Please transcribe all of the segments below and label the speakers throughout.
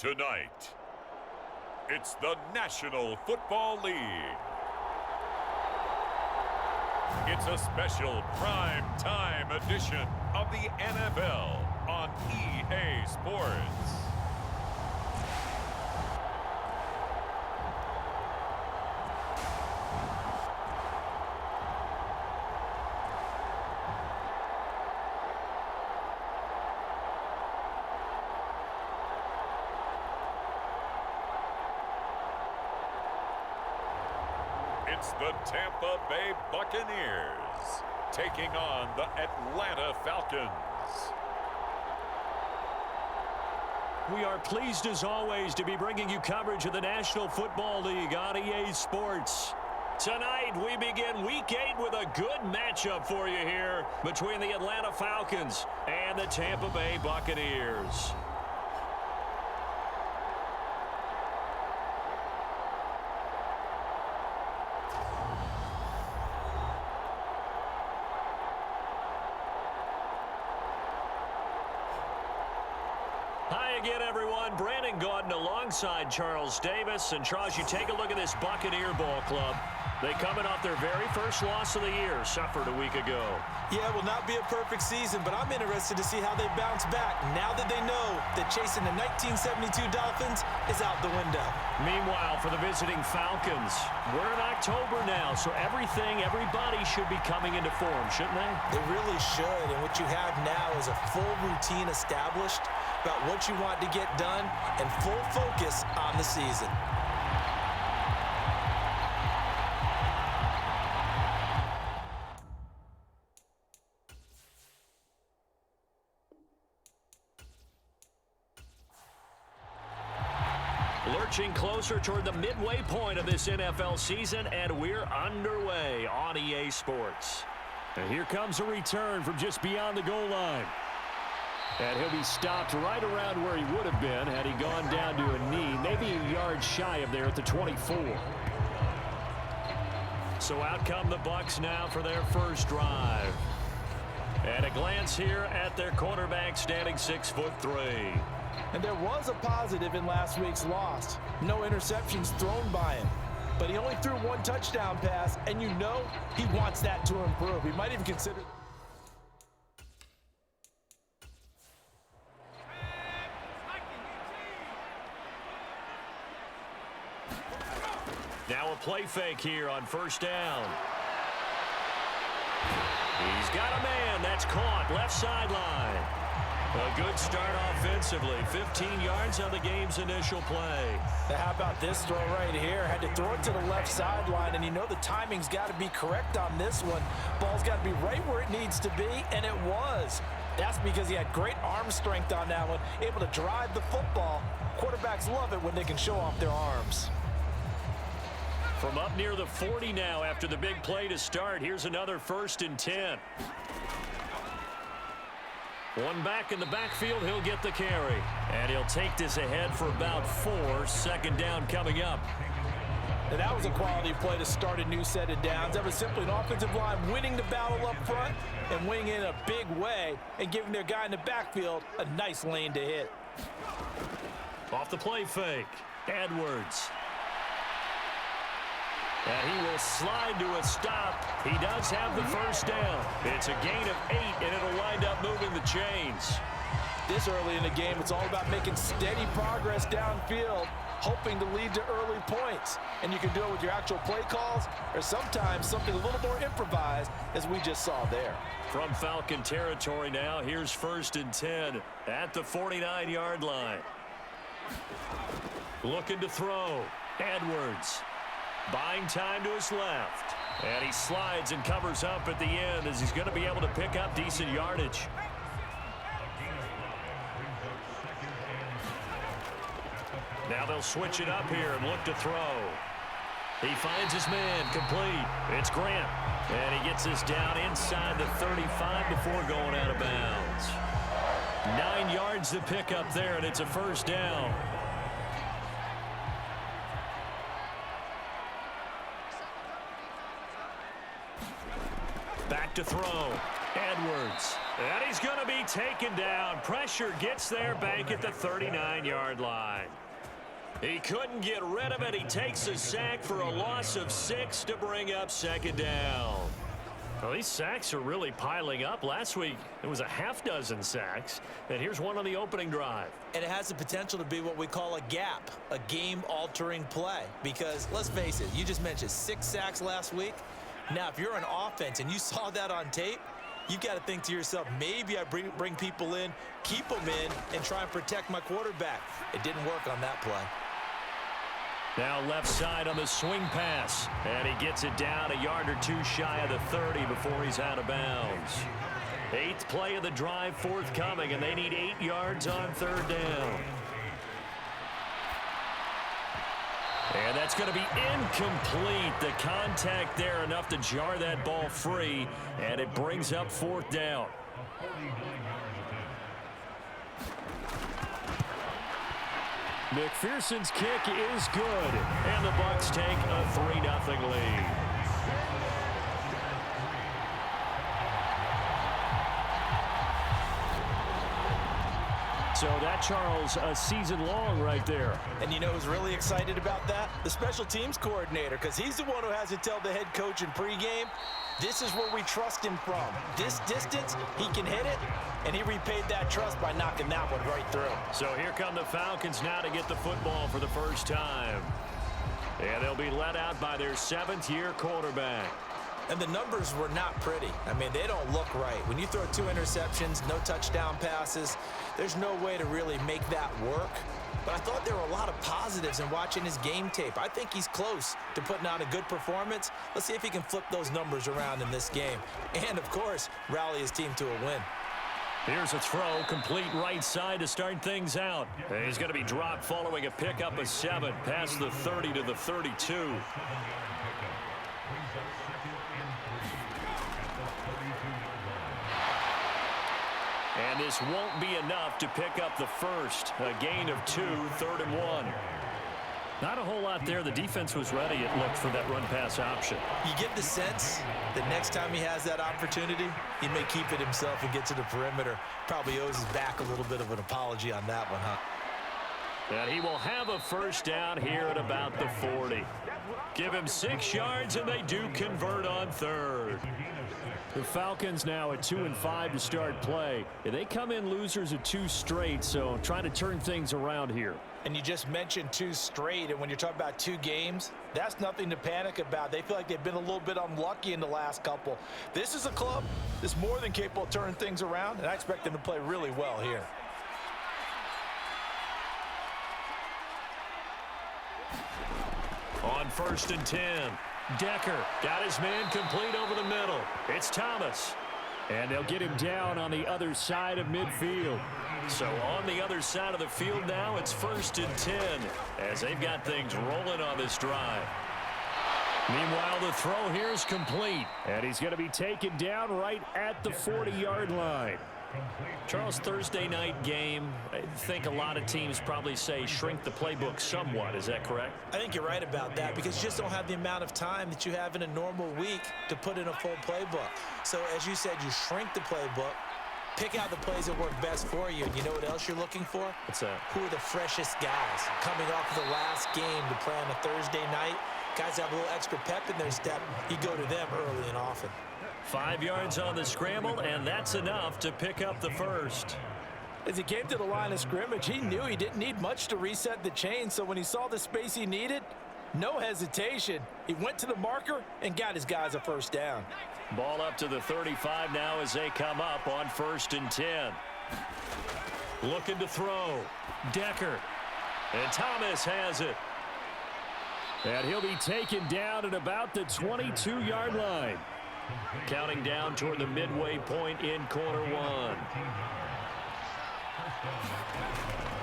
Speaker 1: Tonight, it's the National Football League. It's a special prime time edition of the NFL on EA Sports. It's the Tampa Bay Buccaneers taking on the Atlanta Falcons.
Speaker 2: We are pleased as always to be bringing you coverage of the National Football League on EA Sports. Tonight we begin Week 8 with a good matchup for you here between the Atlanta Falcons and the Tampa Bay Buccaneers. Hi again, everyone. Brandon Gaudin alongside Charles Davis. And Charles, you take a look at this Buccaneer ball club. They coming off their very first loss of the year, suffered a week ago.
Speaker 3: Yeah, it will not be a perfect season, but I'm interested to see how they bounce back now that they know that chasing the 1972 Dolphins is out the window.
Speaker 2: Meanwhile, for the visiting Falcons, we're in October now, so everybody should be coming into form, shouldn't they?
Speaker 3: They really should, and what you have now is a full routine established about what you want to get done and full focus on the season.
Speaker 2: Lurching closer toward the midway point of this NFL season, and we're underway on EA Sports. And here comes a return from just beyond the goal line. And he'll be stopped right around where he would have been had he gone down to a knee, maybe a yard shy of there at the 24. So out come the Bucs now for their first drive. And a glance here at their quarterback standing 6'3".
Speaker 3: And there was a positive in last week's loss. No interceptions thrown by him. But he only threw one touchdown pass, and you know he wants that to improve. He might even consider...
Speaker 2: Now a play fake here on first down. He's got a man. That's caught. Left sideline. A good start offensively. 15 yards on the game's initial play.
Speaker 3: Now how about this throw right here? Had to throw it to the left sideline, and you know the timing's got to be correct on this one. Ball's got to be right where it needs to be, and it was. That's because he had great arm strength on that one, able to drive the football. Quarterbacks love it when they can show off their arms.
Speaker 2: From up near the 40 now after the big play to start. Here's another 1st and 10. One back in the backfield, he'll get the carry. And he'll take this ahead for about 4. Second down coming up.
Speaker 3: And that was a quality play to start a new set of downs. That was simply an offensive line winning the battle up front and winning in a big way and giving their guy in the backfield a nice lane to hit.
Speaker 2: Off the play fake, Edwards. And he will slide to a stop. He does have the first down. It's a gain of 8, and it'll wind up moving the chains.
Speaker 3: This early in the game, it's all about making steady progress downfield, hoping to lead to early points. And you can do it with your actual play calls or sometimes something a little more improvised, as we just saw there.
Speaker 2: From Falcon territory now, here's 1st and 10 at the 49-yard line. Looking to throw. Edwards. Buying time to his left. And he slides and covers up at the end as he's going to be able to pick up decent yardage. Now they'll switch it up here and look to throw. He finds his man complete. It's Grant. And he gets this down inside the 35 before going out of bounds. 9 yards to pick up there, and it's a first down. Back to throw. Edwards. And he's going to be taken down. Pressure gets there back at the 39-yard line. He couldn't get rid of it. He takes a sack for a loss of 6 to bring up second down. Well, these sacks are really piling up. Last week, it was a half-dozen sacks. And here's one on the opening drive.
Speaker 3: And it has the potential to be what we call a gap, a game-altering play. Because, let's face it, you just mentioned 6 sacks last week. Now, if you're an offense and you saw that on tape, you've got to think to yourself, maybe I bring people in, keep them in, and try and protect my quarterback. It didn't work on that play.
Speaker 2: Now left side on the swing pass. And he gets it down a yard or two shy of the 30 before he's out of bounds. 8th play of the drive forthcoming, and they need 8 yards on third down. And that's going to be incomplete. The contact there enough to jar that ball free, and it brings up 4th down. McPherson's kick is good, and the Bucs take a 3-0 lead. So that, Charles, a season long right there.
Speaker 3: And you know who's really excited about that? The special teams coordinator, because he's the one who has to tell the head coach in pregame, this is where we trust him from. This distance, he can hit it, and he repaid that trust by knocking that one right through.
Speaker 2: So here come the Falcons now to get the football for the first time. And they'll be led out by their 7th-year quarterback.
Speaker 3: And the numbers were not pretty. I mean, they don't look right. When you throw 2 interceptions, no touchdown passes, there's no way to really make that work. But I thought there were a lot of positives in watching his game tape. I think he's close to putting out a good performance. Let's see if he can flip those numbers around in this game. And, of course, rally his team to a win.
Speaker 2: Here's a throw, complete right side to start things out. And he's going to be dropped following a pickup of 7 past the 30 to the 32. And this won't be enough to pick up the first. A gain of 2, 3rd and 1. Not a whole lot there. The defense was ready, it looked, for that run-pass option. You
Speaker 3: get the sense that next time he has that opportunity, he may keep it himself and get to the perimeter. Probably owes his back a little bit of an apology on that one, huh?
Speaker 2: And he will have a first down here at about the 40. Give him 6 yards, and they do convert on 3rd. The Falcons now at 2-5 to start play. They come in losers of 2 straight, so trying to turn things around here.
Speaker 3: And you just mentioned 2 straight, and when you're talking about 2 games, that's nothing to panic about. They feel like they've been a little bit unlucky in the last couple. This is a club that's more than capable of turning things around, and I expect them to play really well here.
Speaker 2: On 1st and 10. Decker got his man complete over the middle. It's Thomas. And they'll get him down on the other side of midfield. So on the other side of the field now, it's 1st and 10 as they've got things rolling on this drive. Meanwhile, the throw here is complete. And he's going to be taken down right at the 40-yard line. Charles, Thursday night game, I think a lot of teams probably say shrink the playbook somewhat. Is that correct?
Speaker 3: I think you're right about that because you just don't have the amount of time that you have in a normal week to put in a full playbook. So, as you said, you shrink the playbook, pick out the plays that work best for you. And you know what else you're looking for?
Speaker 2: What's that?
Speaker 3: Who are the freshest guys coming off of the last game to play on a Thursday night? Guys have a little extra pep in their step. You go to them early and often.
Speaker 2: 5 yards on the scramble, and that's enough to pick up the first.
Speaker 3: As he came to the line of scrimmage, he knew he didn't need much to reset the chain, so when he saw the space he needed, no hesitation. He went to the marker and got his guys a first down.
Speaker 2: Ball up to the 35 now as they come up on 1st and 10. Looking to throw. Decker. And Thomas has it. And he'll be taken down at about the 22-yard line. Counting down toward the midway point in quarter 1.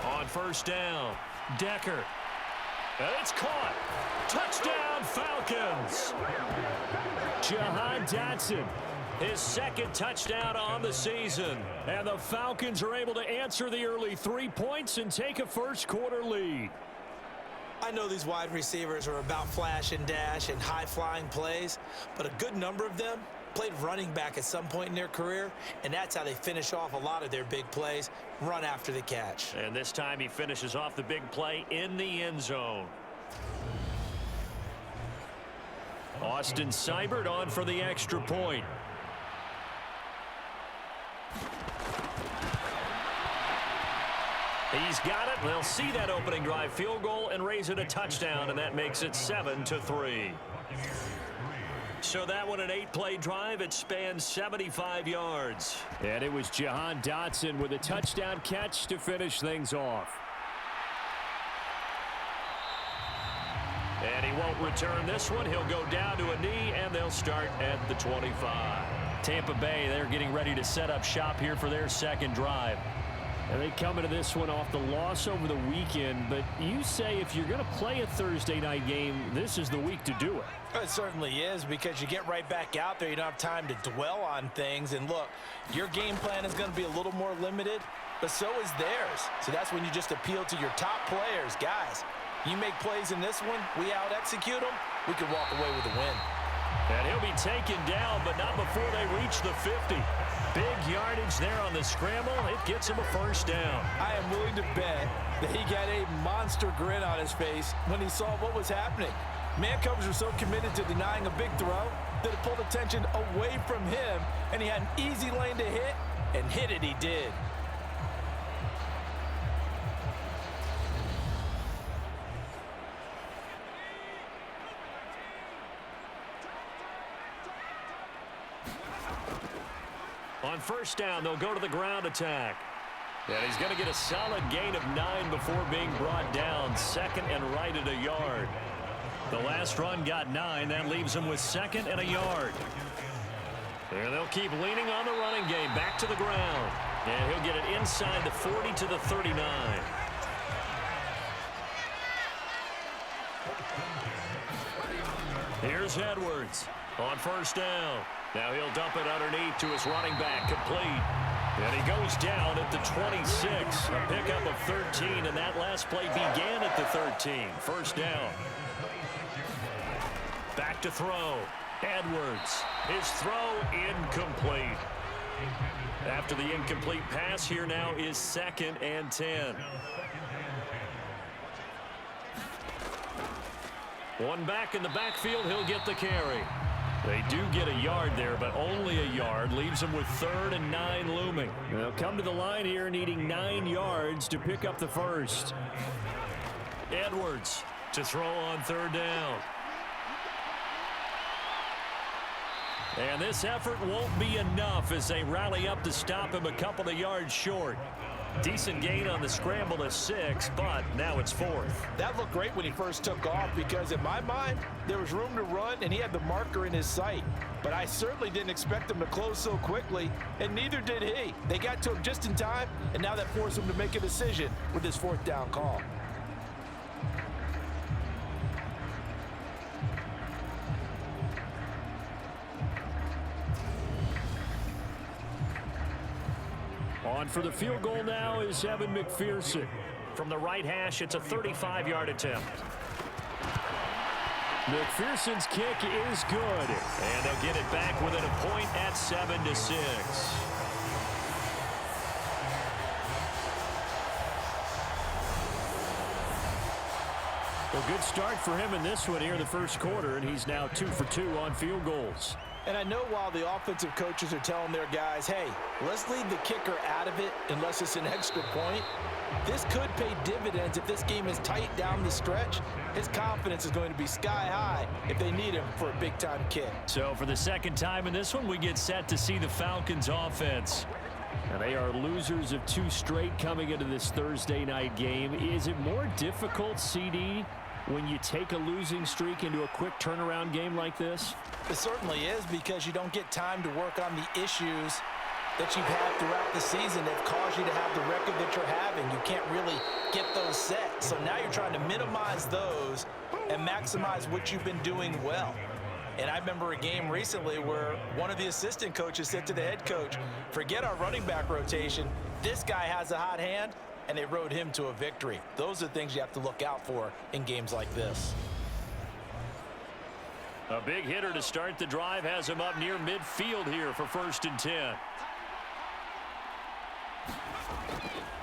Speaker 2: On 1st down, Decker. And it's caught. Touchdown, Falcons. Jahan Dotson, his 2nd touchdown on the season. And the Falcons are able to answer the early 3 points and take a first-quarter lead.
Speaker 3: I know these wide receivers are about flash and dash and high-flying plays, but a good number of them played running back at some point in their career, and that's how they finish off a lot of their big plays, run after the catch.
Speaker 2: And this time he finishes off the big play in the end zone. Austin Seibert on for the extra point. He's got it. They'll see that opening drive field goal and raise it a touchdown, and that makes it 7-3. So that one, an 8-play drive. It spans 75 yards. And it was Jahan Dotson with a touchdown catch to finish things off. And he won't return this one. He'll go down to a knee, and they'll start at the 25. Tampa Bay, they're getting ready to set up shop here for their second drive. And they come into this one off the loss over the weekend, but you say if you're going to play a Thursday night game, this is the week to do it.
Speaker 3: It certainly is, because you get right back out there. You don't have time to dwell on things. And look, your game plan is going to be a little more limited, but so is theirs. So that's when you just appeal to your top players. Guys, you make plays in this one, we out-execute them, we can walk away with a win.
Speaker 2: And he'll be taken down, but not before they reach the 50. Big yardage there on the scramble. It gets him a first down.
Speaker 3: I am willing to bet that he got a monster grin on his face when he saw what was happening. Man-covers were so committed to denying a big throw that it pulled attention away from him, and he had an easy lane to hit, and hit it he did.
Speaker 2: On first down, they'll go to the ground attack. And he's going to get a solid gain of 9 before being brought down. Second and right at a yard. The last run got 9. That leaves him with second and a yard. And they'll keep leaning on the running game. Back to the ground. And he'll get it inside the 40 to the 39. Here's Edwards on first down. Now he'll dump it underneath to his running back, complete. And he goes down at the 26. A pickup of 13, and that last play began at the 13. First down. Back to throw. Edwards. His throw incomplete. After the incomplete pass, here now is 2nd and 10. One back in the backfield, he'll get the carry. They do get a yard there, but only a yard. Leaves them with 3rd and 9 looming. They'll come to the line here needing 9 yards to pick up the first. Edwards to throw on 3rd down. And this effort won't be enough as they rally up to stop him a couple of yards short. Decent gain on the scramble to 6, but now it's 4th.
Speaker 3: That looked great when he first took off, because in my mind, there was room to run and he had the marker in his sight. But I certainly didn't expect him to close so quickly, and neither did he. They got to him just in time, and now that forced him to make a decision with his 4th down call.
Speaker 2: On for the field goal now is Evan McPherson. From the right hash, it's a 35-yard attempt. McPherson's kick is good. And they'll get it back within a point at 7-6. A good start for him in this one here in the first quarter, and he's now 2 for 2 on field goals.
Speaker 3: And I know while the offensive coaches are telling their guys, hey, let's leave the kicker out of it unless it's an extra point, this could pay dividends if this game is tight down the stretch. His confidence is going to be sky high if they need him for a big-time kick.
Speaker 2: So for the second time in this one, we get set to see the Falcons offense. And they are losers of 2 straight coming into this Thursday night game. Is it more difficult, CD, when you take a losing streak into a quick turnaround game like this?
Speaker 3: It certainly is, because you don't get time to work on the issues that you've had throughout the season that caused you to have the record that you're having. You can't really get those set. So now you're trying to minimize those and maximize what you've been doing well. And I remember a game recently where one of the assistant coaches said to the head coach, forget our running back rotation. This guy has a hot hand, and they rode him to a victory. Those are things you have to look out for in games like this.
Speaker 2: A big hitter to start the drive has him up near midfield here for 1st and 10.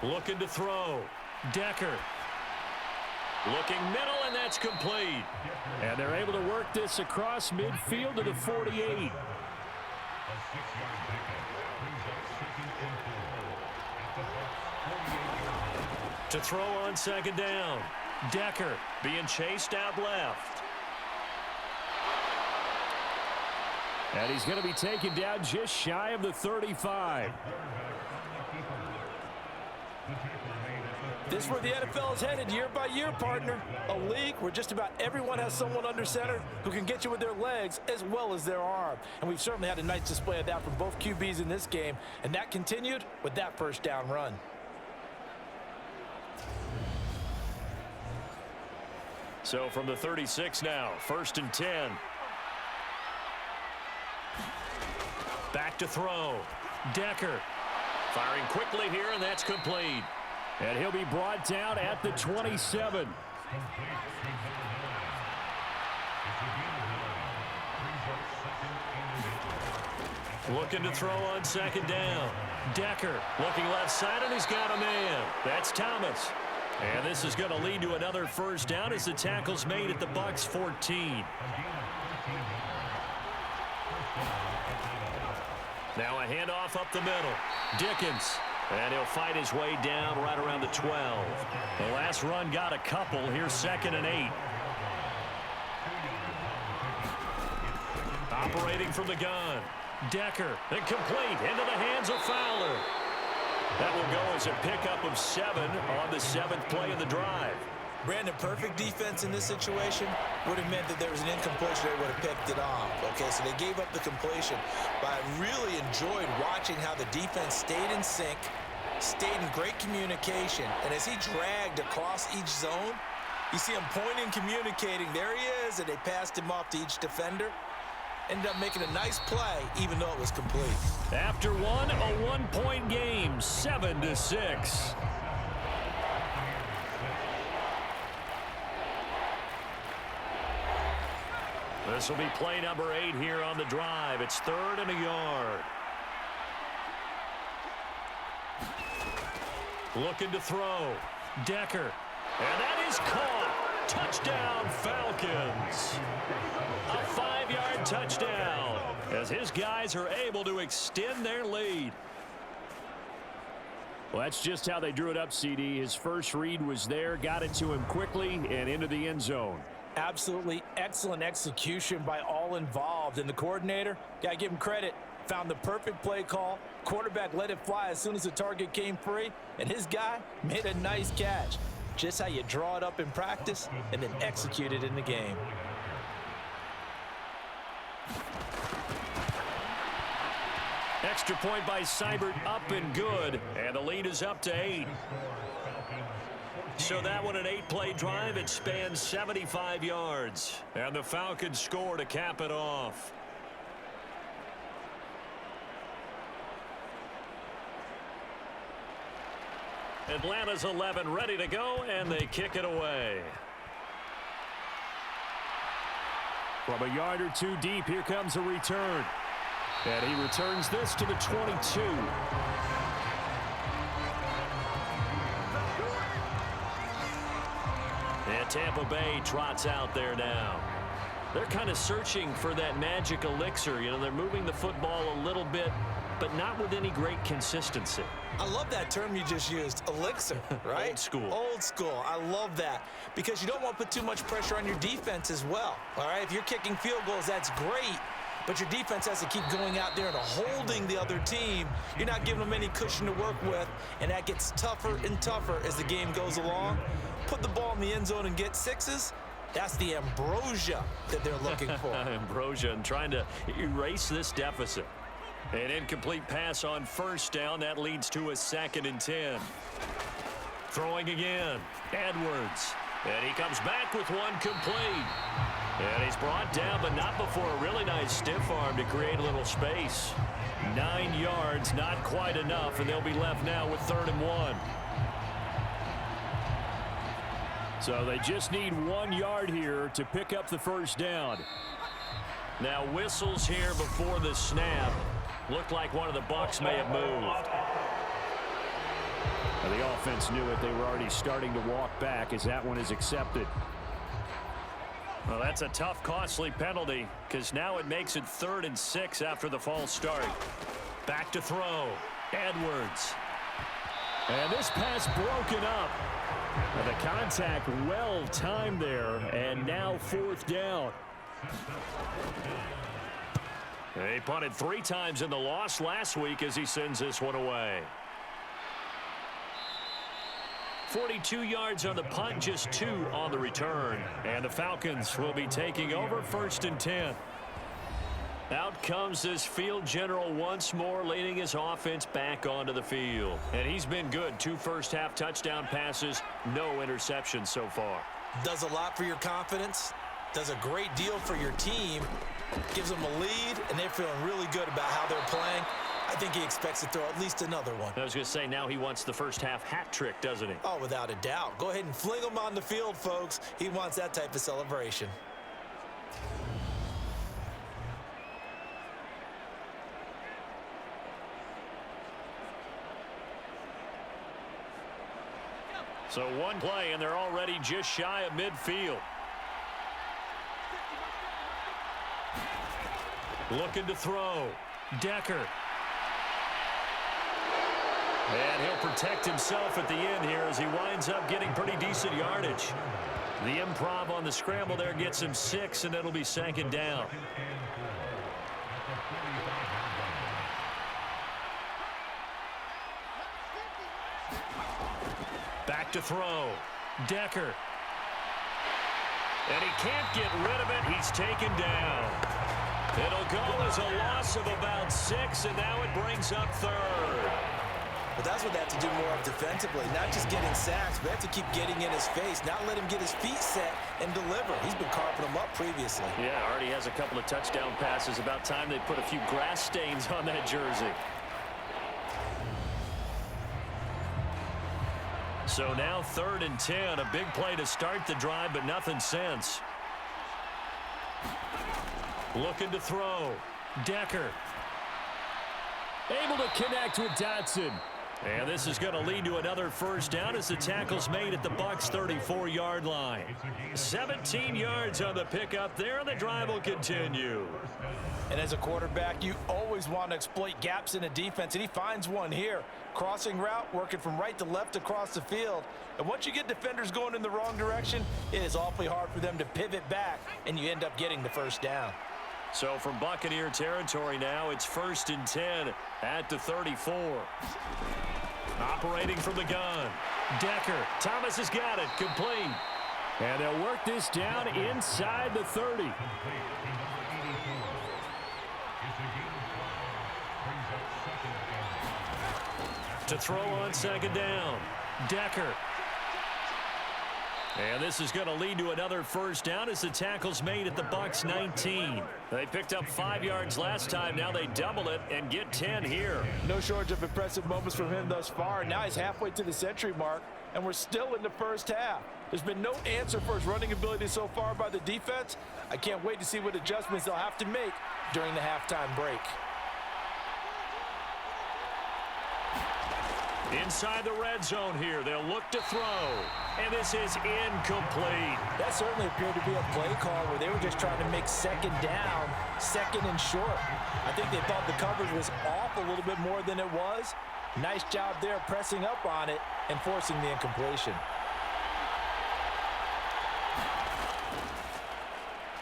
Speaker 2: Looking to throw. Decker. Looking middle, and that's complete. And they're able to work this across midfield to the 48. To throw on 2nd down. Decker being chased out left. And he's going to be taken down just shy of the 35.
Speaker 3: This is where the NFL is headed year by year, partner. A league where just about everyone has someone under center who can get you with their legs as well as their arm. And we've certainly had a nice display of that from both QBs in this game. And that continued with that 1st down run.
Speaker 2: So from the 36 now, 1st and 10. Back to throw. Decker firing quickly here, and that's complete. And he'll be brought down at the 27. Looking to throw on 2nd down. Decker looking left side, and he's got a man. That's Thomas. And this is going to lead to another 1st down as the tackle's made at the Bucs 14. Now a handoff up the middle. Dickens. And he'll fight his way down right around the 12. The last run got a couple. Here's 2nd and 8. Operating from the gun. Decker. Incomplete. Into the hands of Fowler. That will go as a pickup of 7 on the 7th play of the drive.
Speaker 3: Brandon, perfect defense in this situation would have meant that there was an incompletion. They would have picked it off. Okay, so they gave up the completion. But I really enjoyed watching how the defense stayed in sync, stayed in great communication. And as he dragged across each zone, you see him pointing, communicating. There he is, and they passed him off to each defender. Ended up making a nice play, even though it was complete.
Speaker 2: After one, a one-point game, 7-6. This will be play number 8 here on the drive. It's 3rd and a yard. Looking to throw. Decker. And that is caught. Touchdown, Falcons. A 5-yard touchdown as his guys are able to extend their lead. Well, that's just how they drew it up, CD. His first read was there, got it to him quickly, and into the end zone.
Speaker 3: Absolutely excellent execution by all involved. And the coordinator, got to give him credit, found the perfect play call. Quarterback let it fly as soon as the target came free, and his guy made a nice catch. Just how you draw it up in practice and then execute it in the game.
Speaker 2: Extra point by Seibert, up and good, and the lead is up to 8. So that one, an 8-play drive. It spans 75 yards, and the Falcons score to cap it off. Atlanta's 11 ready to go, and they kick it away. From a yard or two deep, here comes a return. And he returns this to the 22. And Tampa Bay trots out there now. They're kind of searching for that magic elixir. You know, they're moving the football a little bit, but not with any great consistency.
Speaker 3: I love that term you just used, elixir, right?
Speaker 2: Old school.
Speaker 3: Old school. I love that because you don't want to put too much pressure on your defense as well, all right? If you're kicking field goals, that's great, but your defense has to keep going out there and holding the other team. You're not giving them any cushion to work with, and that gets tougher and tougher as the game goes along. Put the ball in the end zone and get 6s. That's the ambrosia that they're looking for.
Speaker 2: Ambrosia, and trying to erase this deficit. An incomplete pass on first down. That leads to a 2nd and 10. Throwing again. Edwards. And he comes back with one complete. And he's brought down, but not before a really nice stiff arm to create a little space. 9 yards, not quite enough, and they'll be left now with 3rd and 1. So they just need 1 yard here to pick up the first down. Now whistles here before the snap. Looked like one of the Bucs may have moved. Well, the offense knew it. They were already starting to walk back as that one is accepted. Well, that's a tough, costly penalty because now it makes it 3rd and 6 after the false start. Back to throw. Edwards. And this pass broken up. The contact well timed there, and now 4th down. They punted 3 times in the loss last week as he sends this one away. 42 yards on the punt, just 2 on the return. And the Falcons will be taking over 1st and 10. Out comes this field general once more, leading his offense back onto the field. And he's been good. 2 first-half touchdown passes, no interceptions so far.
Speaker 3: Does a lot for your confidence, does a great deal for your team, gives them a lead, and they're feeling really good about how they're playing. I think he expects to throw at least another one.
Speaker 2: I was going to say, now he wants the first-half hat trick, doesn't he?
Speaker 3: Oh, without a doubt. Go ahead and fling him on the field, folks. He wants that type of celebration.
Speaker 2: So one play, and they're already just shy of midfield. Looking to throw. Decker. And he'll protect himself at the end here as he winds up getting pretty decent yardage. The improv on the scramble there gets him 6, and it'll be 2nd down. Back to throw. Decker. And he can't get rid of it. He's taken down. It'll go as a loss of about 6, and now it brings up 3rd.
Speaker 3: But that's what they have to do more of defensively, not just getting sacks, but they have to keep getting in his face, not let him get his feet set and deliver. He's been carving them up previously.
Speaker 2: Yeah, already has a couple of touchdown passes. About time they put a few grass stains on that jersey. So now 3rd and 10, a big play to start the drive, but nothing since. Looking to throw. Decker. Able to connect with Dotson. And this is going to lead to another first down as the tackle's made at the Bucs' 34-yard line. 17 yards on the pickup there, and the drive will continue.
Speaker 3: And as a quarterback, you always want to exploit gaps in a defense, and he finds one here. Crossing route, working from right to left across the field. And once you get defenders going in the wrong direction, it is awfully hard for them to pivot back, and you end up getting the first down.
Speaker 2: So from Buccaneer territory now, it's 1st and 10 at the 34. Operating from the gun. Decker. Thomas has got it. Complete. And they'll work this down inside the 30. To throw on 2nd down. Decker. And this is going to lead to another first down as the tackle's made at the Bucs' 19. They picked up 5 yards last time. Now they double it and get 10 here.
Speaker 3: No shortage of impressive moments from him thus far. Now he's halfway to the century mark, and we're still in the first half. There's been no answer for his running ability so far by the defense. I can't wait to see what adjustments they'll have to make during the halftime break.
Speaker 2: Inside the red zone here, they'll look to throw, and this is incomplete.
Speaker 3: That certainly appeared to be a play call where they were just trying to make 2nd down, 2nd and short. I think they thought the coverage was off a little bit more than it was. Nice job there pressing up on it and forcing the incompletion.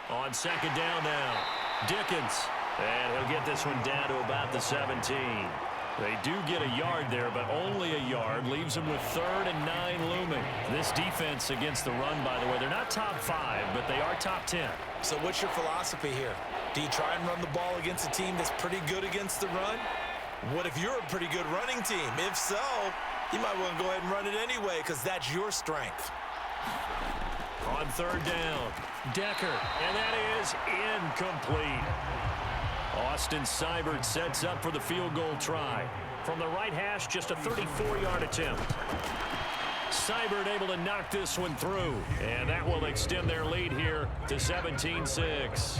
Speaker 2: On 2nd down now, Dickens, and he'll get this one down to about the 17. They do get a yard there, but only a yard. Leaves them with 3rd and 9 looming. This defense against the run, by the way, they're not top 5, but they are top 10.
Speaker 3: So what's your philosophy here? Do you try and run the ball against a team that's pretty good against the run? What if you're a pretty good running team? If so, you might want to go ahead and run it anyway because that's your strength.
Speaker 2: On 3rd down, Decker, and that is incomplete. Austin Seibert sets up for the field goal try. From the right hash, just a 34-yard attempt. Seibert able to knock this one through, and that will extend their lead here to 17-6.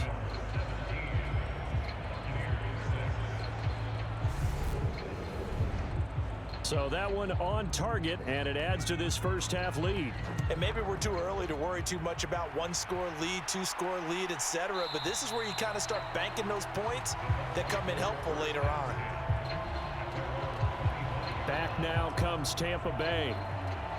Speaker 2: So that one on target, and it adds to this first-half lead.
Speaker 3: And maybe we're too early to worry too much about one-score lead, two-score lead, etc. But this is where you kind of start banking those points that come in helpful later on.
Speaker 2: Back now comes Tampa Bay.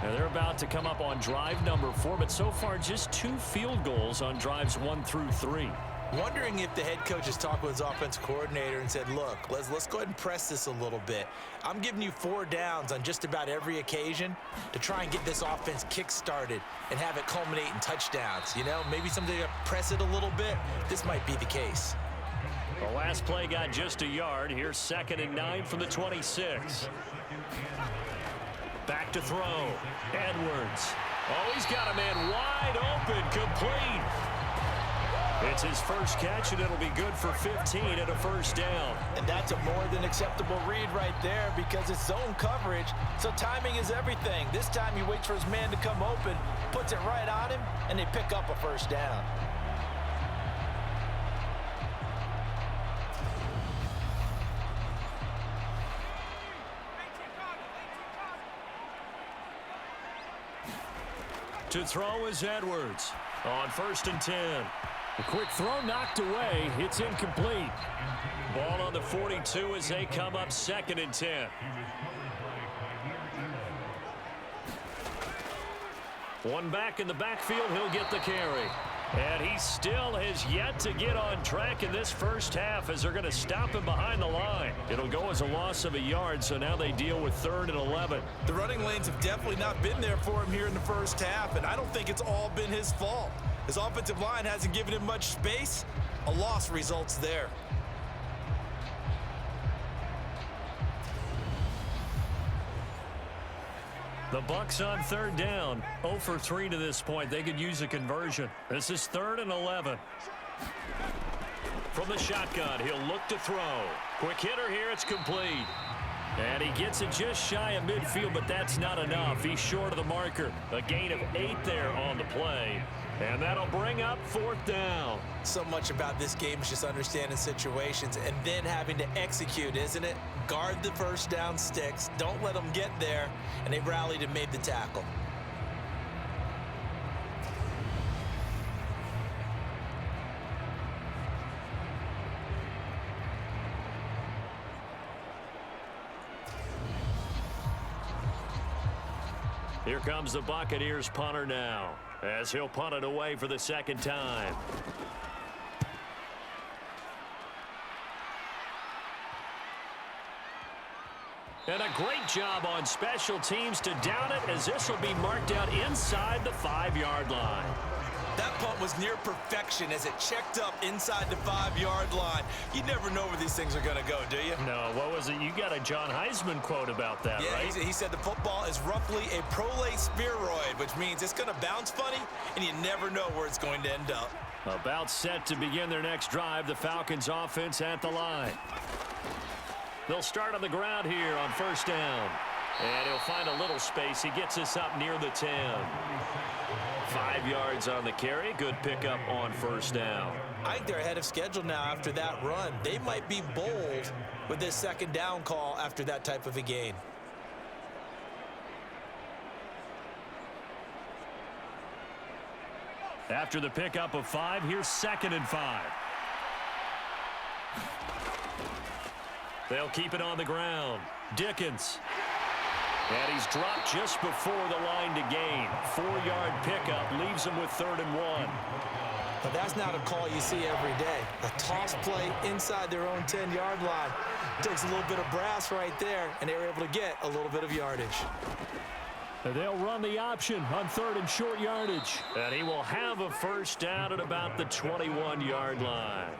Speaker 2: Now they're about to come up on drive number 4, but so far just 2 field goals on drives 1 through 3.
Speaker 3: Wondering if the head coach has talked with his offensive coordinator and said, look, let's go ahead and press this a little bit. I'm giving you 4 downs on just about every occasion to try and get this offense kick-started and have it culminate in touchdowns. You know, maybe someday to press it a little bit. This might be the case.
Speaker 2: The last play got just a yard. Here's 2nd and 9 from the 26. Back to throw. Edwards. Oh, he's got a man wide open, complete. It's his first catch, and it'll be good for 15 and a first down.
Speaker 3: And that's a more than acceptable read right there because it's zone coverage, so timing is everything. This time he waits for his man to come open, puts it right on him, and they pick up a first down.
Speaker 2: To throw is Edwards on 1st and 10. A quick throw knocked away. It's incomplete. Ball on the 42 as they come up 2nd and 10. One back in the backfield. He'll get the carry. And he still has yet to get on track in this first half as they're going to stop him behind the line. It'll go as a loss of a yard, so now they deal with 3rd and 11.
Speaker 3: The running lanes have definitely not been there for him here in the first half, and I don't think it's all been his fault. His offensive line hasn't given him much space. A loss results there.
Speaker 2: The Bucs on 3rd down. 0 for 3 to this point. They could use a conversion. This is 3rd and 11. From the shotgun, he'll look to throw. Quick hitter here. It's complete. And he gets it just shy of midfield, but that's not enough. He's short of the marker. A gain of 8 there on the play. And that'll bring up 4th down.
Speaker 3: So much about this game is just understanding situations and then having to execute, isn't it? Guard the first down sticks. Don't let them get there. And they rallied and made the tackle.
Speaker 2: Here comes the Buccaneers punter now, as he'll punt it away for the 2nd time. And a great job on special teams to down it, as this will be marked out inside the 5-yard line.
Speaker 3: That punt was near perfection as it checked up inside the 5-yard line. You never know where these things are going to go, do you?
Speaker 2: No, what was it? You got a John Heisman quote about that, right?
Speaker 3: Yeah, he said the football is roughly a prolate spheroid, which means it's going to bounce funny, and you never know where it's going to end up.
Speaker 2: About set to begin their next drive, the Falcons offense at the line. They'll start on the ground here on 1st down. And he'll find a little space. He gets us up near the 10. 5 yards on the carry. Good pickup on 1st down.
Speaker 3: I think they're ahead of schedule now after that run. They might be bold with this 2nd down call after that type of a gain.
Speaker 2: After the pickup of 5, here's 2nd and 5. They'll keep it on the ground. Dickens. And he's dropped just before the line to gain. 4-yard pickup leaves him with 3rd and 1.
Speaker 3: But that's not a call you see every day. A toss play inside their own 10-yard line. Takes a little bit of brass right there, and they were able to get a little bit of yardage.
Speaker 2: They'll run the option on 3rd and short yardage. And he will have a first down at about the 21-yard line.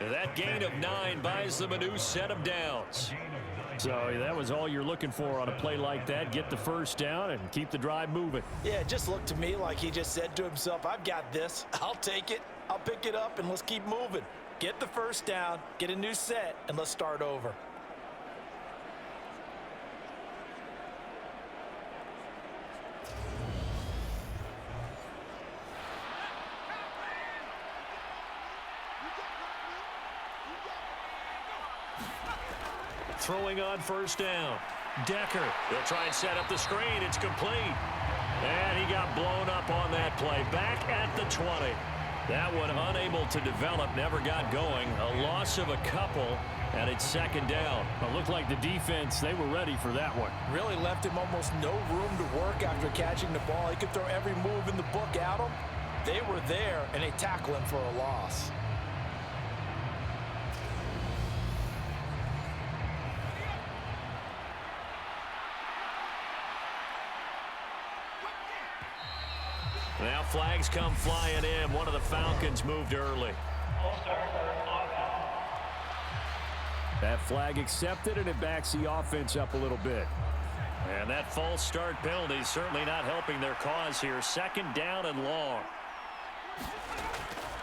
Speaker 2: And that gain of 9 buys them a new set of downs. So that was all you're looking for on a play like that. Get the first down and keep the drive moving.
Speaker 3: Yeah, it just looked to me like he just said to himself, I've got this. I'll take it. I'll pick it up, and let's keep moving. Get the first down, get a new set, and let's start over.
Speaker 2: Throwing on 1st down. Decker, they'll try and set up the screen. It's complete. And he got blown up on that play. Back at the 20. That one unable to develop, never got going. A loss of a couple, and it's second down.
Speaker 4: It looked like the defense, they were ready for that one.
Speaker 3: Really left him almost no room to work after catching the ball. He could throw every move in the book at him. They were there, and they tackle him for a loss.
Speaker 2: Now flags come flying in. One of the Falcons moved early.
Speaker 4: That flag accepted, and it backs the offense up a little bit.
Speaker 2: And that false start penalty is certainly not helping their cause here. Second down and long.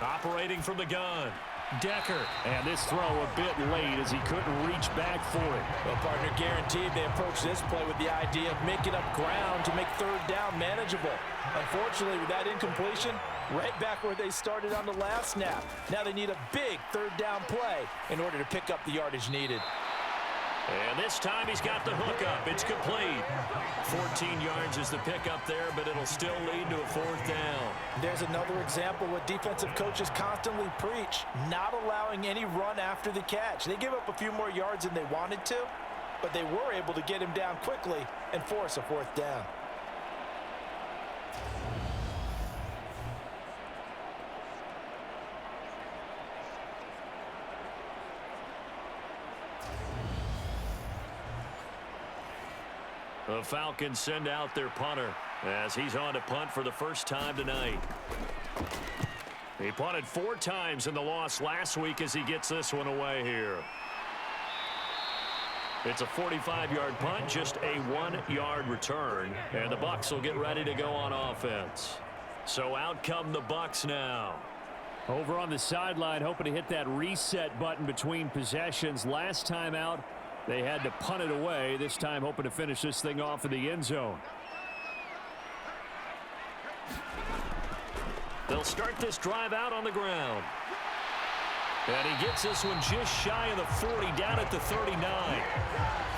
Speaker 2: Operating from the gun. Decker.
Speaker 4: And this throw a bit late as he couldn't reach back for it.
Speaker 3: Well, partner, guaranteed they approached this play with the idea of making up ground to make third down manageable. Unfortunately, with that incompletion, right back where they started on the last snap. Now they need a big third down play in order to pick up the yardage needed.
Speaker 2: And this time he's got the hook up. It's complete. 14 yards is the pickup there, but it'll still lead to a fourth down.
Speaker 3: There's another example what defensive coaches constantly preach, not allowing any run after the catch. They give up a few more yards than they wanted to, but they were able to get him down quickly and force a fourth down.
Speaker 2: The Falcons send out their punter as he's on to punt for the first time tonight. He punted 4 times in the loss last week as he gets this one away here. It's a 45-yard punt, just a 1-yard return, and the Bucs will get ready to go on offense. So out come the Bucs now.
Speaker 4: Over on the sideline, hoping to hit that reset button between possessions. Last time out, they had to punt it away. This time hoping to finish this thing off in the end zone.
Speaker 2: They'll start this drive out on the ground. And he gets this one just shy of the 40, down at the 39.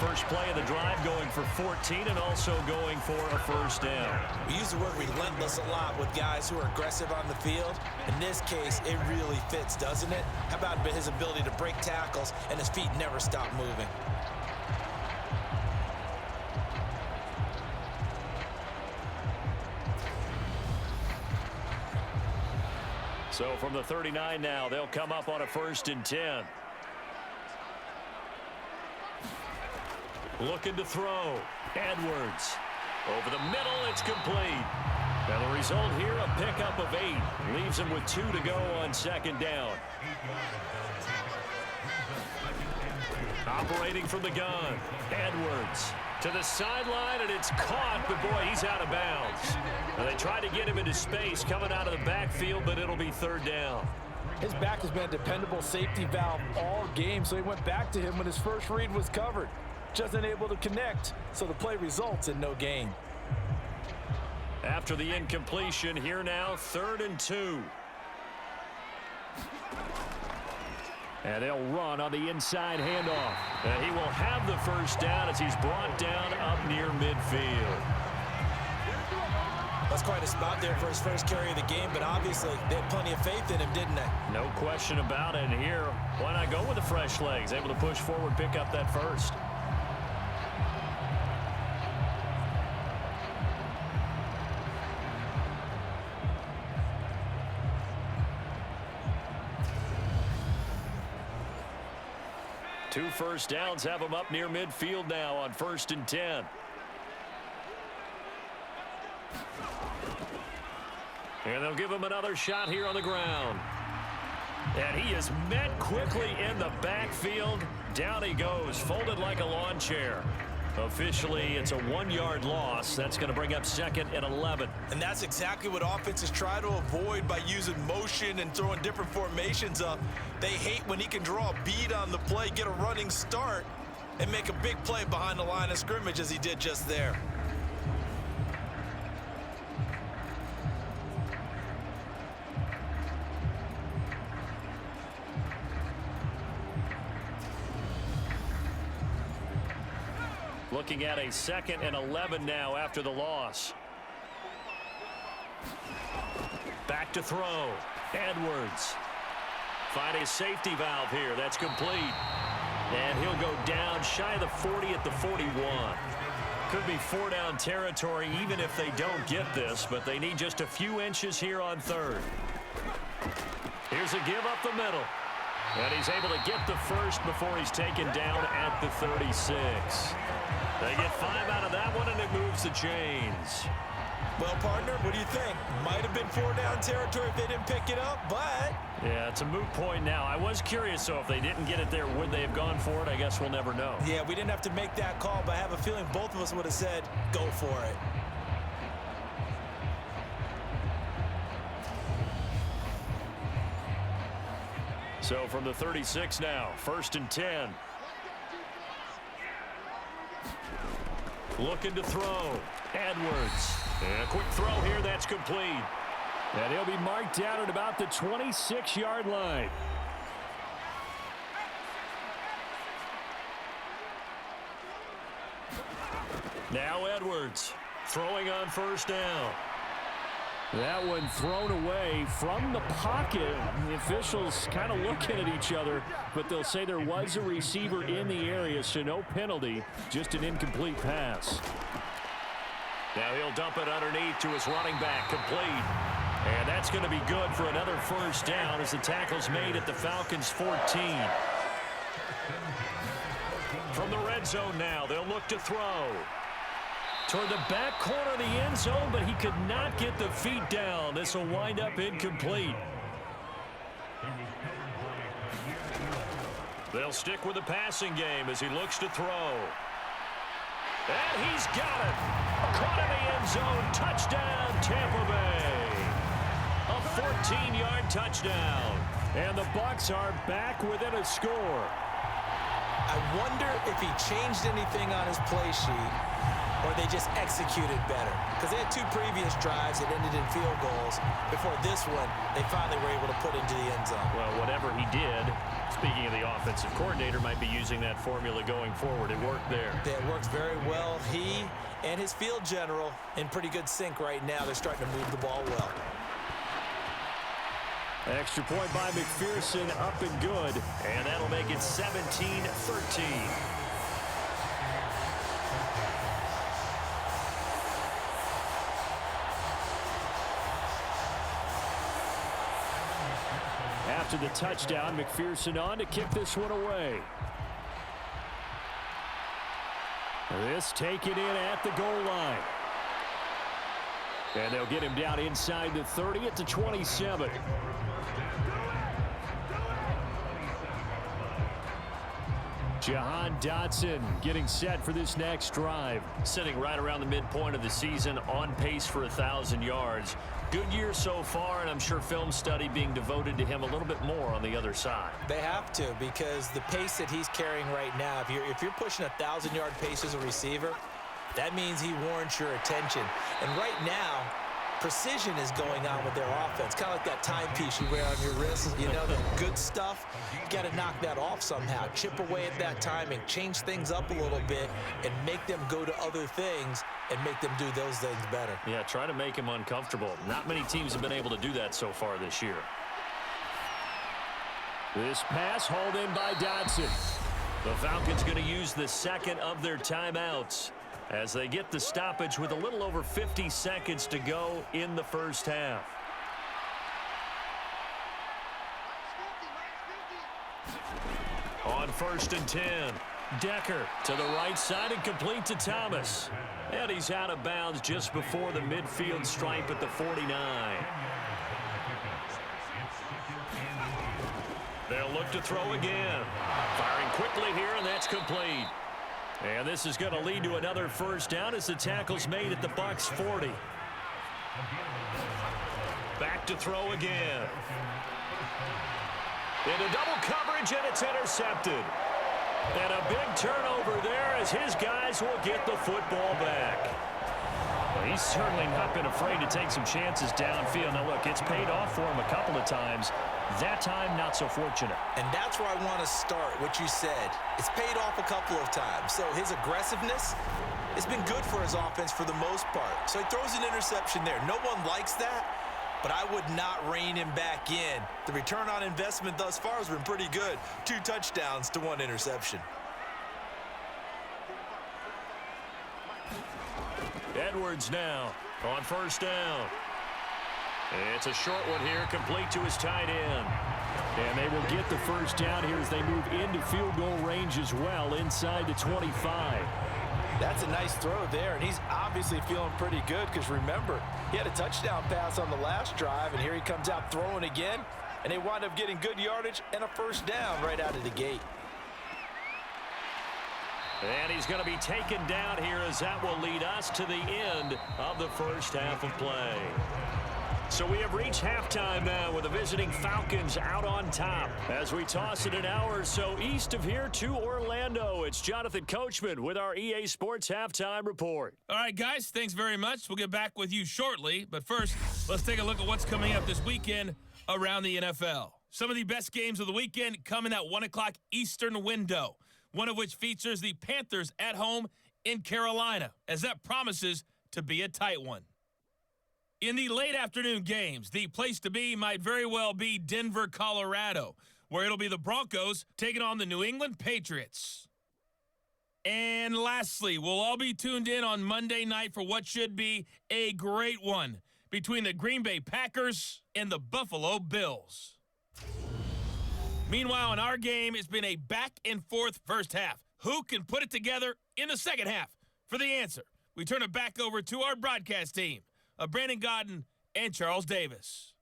Speaker 2: First play of the drive going for 14 and also going for a first down.
Speaker 3: We use the word relentless a lot with guys who are aggressive on the field. In this case, it really fits, doesn't it? How about his ability to break tackles and his feet never stop moving?
Speaker 2: So from the 39 now, they'll come up on a 1st and 10. Looking to throw. Edwards. Over the middle, it's complete. And the result here, a pickup of 8. Leaves him with 2 to go on second down. Operating from the gun. Edwards. To the sideline, and it's caught, but boy, he's out of bounds. And they tried to get him into space coming out of the backfield, but it'll be third down.
Speaker 3: His back has been a dependable safety valve all game, so he went back to him when his first read was covered. Just unable to connect, so the play results in no gain.
Speaker 2: After the incompletion, here now, 3rd and 2.
Speaker 4: And they'll run on the inside handoff.
Speaker 2: And he will have the first down as he's brought down up near midfield.
Speaker 3: That's quite a spot there for his first carry of the game, but obviously they had plenty of faith in him, didn't they?
Speaker 2: No question about it. And here, why not go with the fresh legs? Able to push forward, pick up that first. Two first downs have him up near midfield now on 1st and 10. And they'll give him another shot here on the ground. And he is met quickly in the backfield. Down he goes, folded like a lawn chair. Officially, it's a 1-yard loss. That's going to bring up 2nd and 11.
Speaker 3: And that's exactly what offenses try to avoid by using motion and throwing different formations up. They hate when he can draw a bead on the play, get a running start, and make a big play behind the line of scrimmage as he did just there.
Speaker 2: Looking at a 2nd and 11 now after the loss. Back to throw. Edwards. Finding a safety valve here. That's complete. And he'll go down shy of the 40 at the 41. Could be 4-down territory even if they don't get this, but they need just a few inches here on 3rd. Here's a give up the middle. And he's able to get the first before he's taken down at the 36. They get 5 out of that one, and it moves the chains.
Speaker 3: Well, partner, what do you think? Might have been 4-down territory if they didn't pick it up, but...
Speaker 2: Yeah, it's a moot point now. I was curious, so if they didn't get it there, would they have gone for it? I guess we'll never know.
Speaker 3: Yeah, we didn't have to make that call, but I have a feeling both of us would have said, go for it.
Speaker 2: So from the 36 now, 1st and 10. Looking to throw. Edwards. And a quick throw here, that's complete.
Speaker 4: And he'll be marked down at about the 26-yard line.
Speaker 2: Now Edwards throwing on 1st down.
Speaker 4: That one thrown away from the pocket. The officials kind of looking at each other, but they'll say there was a receiver in the area, so no penalty, just an incomplete pass.
Speaker 2: Now he'll dump it underneath to his running back, complete. And that's going to be good for another 1st down as the tackle's made at the Falcons' 14. From the red zone now, they'll look to throw. Toward the back corner of the end zone, but he could not get the feet down. This will wind up incomplete. They'll stick with the passing game as he looks to throw. And he's got it. Caught in the end zone. Touchdown, Tampa Bay. A 14-yard touchdown.
Speaker 4: And the Bucs are back within a score.
Speaker 3: I wonder if he changed anything on his play sheet or they just executed better. Because they had 2 previous drives that ended in field goals. Before this one, they finally were able to put into the end zone.
Speaker 2: Well, whatever he did, speaking of the offensive coordinator, might be using that formula going forward. It worked there.
Speaker 3: It works very well. He and his field general in pretty good sync right now. They're starting to move the ball well.
Speaker 4: Extra point by McPherson, up and good.
Speaker 2: And that'll make it 17-13.
Speaker 4: After the touchdown, McPherson on to kick this one away. This taken in at the goal line. And they'll get him down inside the 30 at the 27. Jahan Dotson getting set for this next drive.
Speaker 2: Sitting right around the midpoint of the season, on pace for 1,000 yards. Good year so far, and I'm sure film study being devoted to him a little bit more on the other side.
Speaker 3: They have to, because the pace that he's carrying right now, if you're pushing 1,000-yard pace as a receiver, that means he warrants your attention. And right now, precision is going on with their offense. Kind of like that timepiece you wear on your wrist. You know, the good stuff. You got to knock that off somehow. Chip away at that timing. Change things up a little bit and make them go to other things and make them do those things better.
Speaker 2: Yeah, try to make him uncomfortable. Not many teams have been able to do that so far this year.
Speaker 4: This pass hauled in by Dotson.
Speaker 2: The Falcons going to use the 2nd of their timeouts as they get the stoppage with a little over 50 seconds to go in the first half. On 1st and 10, Decker to the right side and complete to Thomas. And he's out of bounds just before the midfield stripe at the 49. They'll look to throw again. Firing quickly here, and that's complete. And this is going to lead to another 1st down as the tackle's made at the Bucs 40. Back to throw again. Into double coverage, and it's intercepted. And a big turnover there as his guys will get the football back. Well, he's certainly not been afraid to take some chances downfield. Now, look, it's paid off for him a couple of times. That time, not so fortunate.
Speaker 3: And that's where I want to start, what you said. It's paid off a couple of times. So his aggressiveness, it's been good for his offense for the most part. So he throws an interception there. No one likes that, but I would not rein him back in. The return on investment thus far has been pretty good. 2 touchdowns to 1 interception.
Speaker 2: Edwards now on first down. It's a short one here, complete to his tight end. And they will get the first down here as they move into field goal range as well, inside the 25.
Speaker 3: That's a nice throw there, and he's obviously feeling pretty good because, remember, he had a touchdown pass on the last drive, and here he comes out throwing again, and they wind up getting good yardage and a first down right out of the gate.
Speaker 2: And he's going to be taken down here as that will lead us to the end of the first half of play. So we have reached halftime now with the visiting Falcons out on top. As we toss it an hour or so east of here to Orlando, it's Jonathan Coachman with our EA Sports Halftime Report.
Speaker 5: All right, guys, thanks very much. We'll get back with you shortly. But first, let's take a look at what's coming up this weekend around the NFL. Some of the best games of the weekend come in that 1 o'clock Eastern window, one of which features the Panthers at home in Carolina, as that promises to be a tight one. In the late afternoon games, the place to be might very well be Denver, Colorado, where it'll be the Broncos taking on the New England Patriots. And lastly, we'll all be tuned in on Monday night for what should be a great one between the Green Bay Packers and the Buffalo Bills. Meanwhile, in our game, it's been a back-and-forth first half. Who can put it together in the second half? For the answer, we turn it back over to our broadcast team of Brandon Godden and Charles Davis.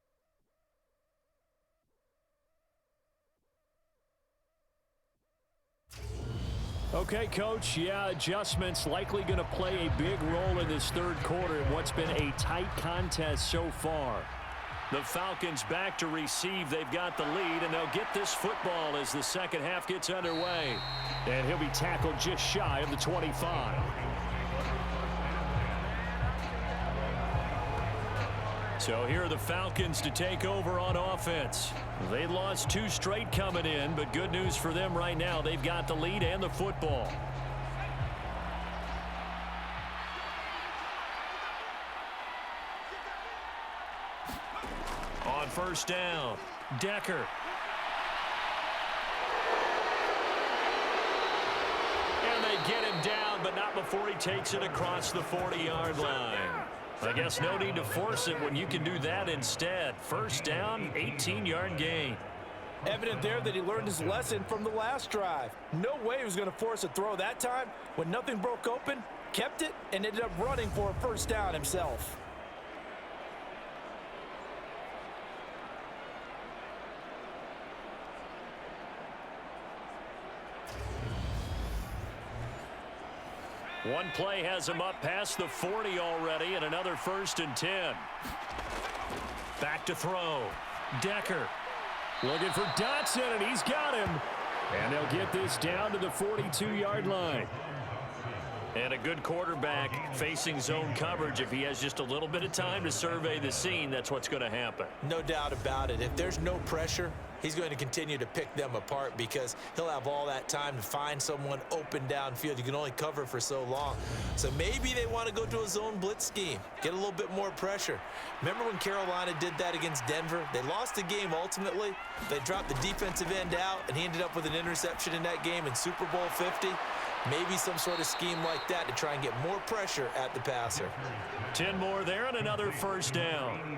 Speaker 4: Okay, Coach, adjustments likely going to play a big role in this third quarter in what's been a tight contest so far.
Speaker 2: The Falcons back to receive. They've got the lead, and they'll get this football as the second half gets underway.
Speaker 4: And he'll be tackled just shy of the 25.
Speaker 2: So here are the Falcons to take over on offense. They lost 2 straight coming in, but good news for them right now. They've got the lead and the football. On first down, Decker. And they get him down, but not before he takes it across the 40-yard line. I guess no need to force it when you can do that instead. First down, 18-yard gain.
Speaker 3: Evident there that he learned his lesson from the last drive. No way he was going to force a throw that time. When nothing broke open, kept it, and ended up running for a first down himself.
Speaker 2: One play has him up past the 40 already, and another 1st and 10. Back to throw. Decker.
Speaker 4: Looking for Dotson, and he's got him. And they'll get this down to the 42-yard line.
Speaker 2: And a good quarterback facing zone coverage. If he has just a little bit of time to survey the scene, that's what's going to happen.
Speaker 3: No doubt about it. If there's no pressure, he's going to continue to pick them apart because he'll have all that time to find someone open downfield. You can only cover for so long. So maybe they want to go to a zone blitz scheme, get a little bit more pressure. Remember when Carolina did that against Denver? They lost the game ultimately. They dropped the defensive end out, and he ended up with an interception in that game in Super Bowl 50. Maybe some sort of scheme like that to try and get more pressure at the passer.
Speaker 2: 10 more there and another first down.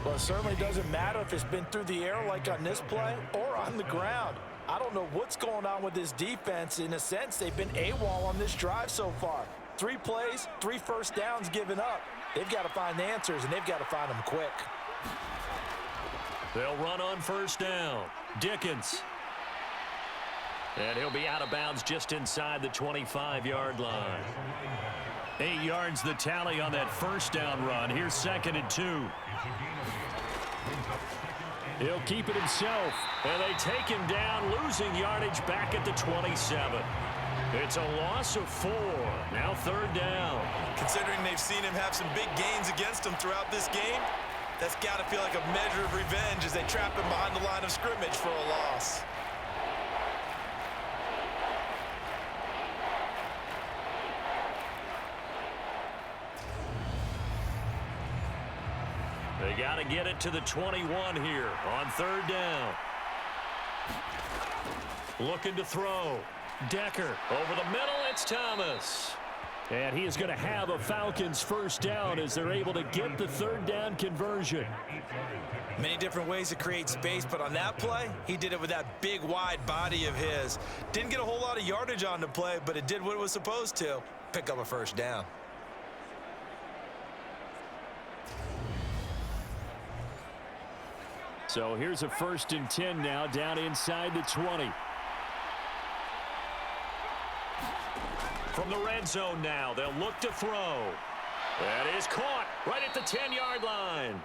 Speaker 3: Well, it certainly doesn't matter if it's been through the air like on this play or on the ground. I don't know what's going on with this defense. In a sense, they've been AWOL on this drive so far. 3 plays, 3 first downs given up. They've got to find the answers, and they've got to find them quick.
Speaker 2: They'll run on first down. Dickens. And he'll be out of bounds just inside the 25-yard line. 8 yards the tally on that first down run. Here's 2nd and 2.
Speaker 4: He'll keep it himself.
Speaker 2: And they take him down, losing yardage back at the 27. It's a loss of 4. Now 3rd down.
Speaker 3: Considering they've seen him have some big gains against them throughout this game, That's got to feel like a measure of revenge as they trap him behind the line of scrimmage for a loss.
Speaker 2: They got to get it to the 21 here on third down. Looking to throw. Decker over the middle. It's Thomas.
Speaker 4: And he is going to have a Falcons first down as they're able to get the third down conversion.
Speaker 3: Many different ways to create space, but on that play, he did it with that big, wide body of his. Didn't get a whole lot of yardage on the play, but it did what it was supposed to. Pick up a first down.
Speaker 4: So here's a 1st and 10 now down inside the 20.
Speaker 2: From the red zone now, they'll look to throw. That is caught right at the 10-yard line.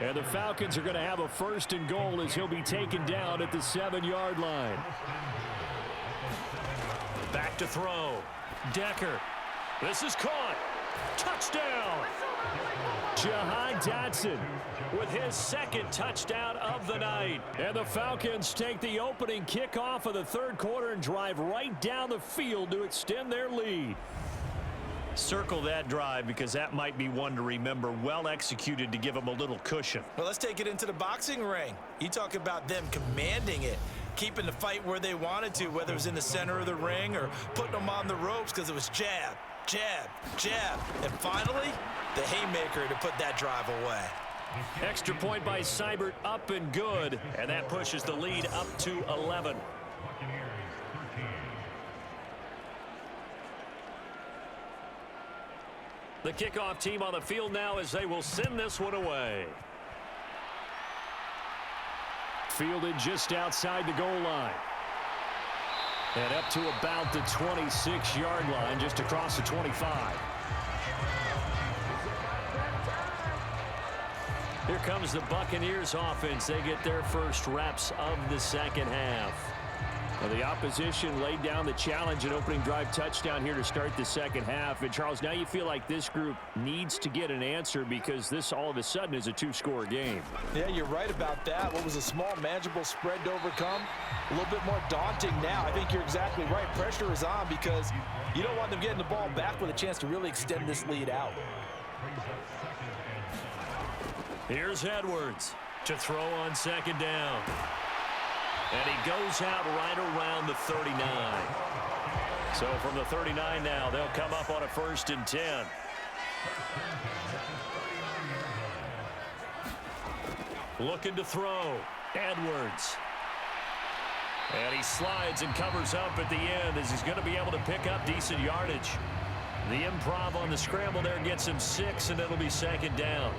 Speaker 4: And the Falcons are going to have a 1st and goal as he'll be taken down at the 7-yard line.
Speaker 2: Back to throw. Decker. This is caught. Touchdown.
Speaker 4: Jahan Dotson
Speaker 2: With his second touchdown of the night.
Speaker 4: And the Falcons take the opening kickoff of the third quarter and drive right down the field to extend their lead.
Speaker 2: Circle that drive because that might be one to remember. Well executed to give them a little cushion.
Speaker 3: Well, let's take it into the boxing ring. You talk about them commanding it, keeping the fight where they wanted to, whether it was in the center of the ring or putting them on the ropes because it was jab, jab, jab. And finally, the haymaker to put that drive away.
Speaker 2: Extra point by Seibert, up and good. And that pushes the lead up to 11. The kickoff team on the field now as they will send this one away.
Speaker 4: Fielded just outside the goal line. And up to about the 26-yard line, just across the 25.
Speaker 2: Here comes the Buccaneers offense. They get their first reps of the second half.
Speaker 4: Well, the opposition laid down the challenge and opening drive touchdown here to start the second half. And, Charles, now you feel like this group needs to get an answer because this all of a sudden is a two-score game.
Speaker 3: Yeah, you're right about that. What was a small, manageable spread to overcome, a little bit more daunting now. I think you're exactly right. Pressure is on because you don't want them getting the ball back with a chance to really extend this lead out.
Speaker 2: Here's Edwards to throw on second down. And he goes out right around the 39. So from the 39 now, they'll come up on a 1st and 10. Looking to throw. Edwards. And he slides and covers up at the end as he's going to be able to pick up decent yardage. The improv on the scramble there gets him 6, and it'll be second down.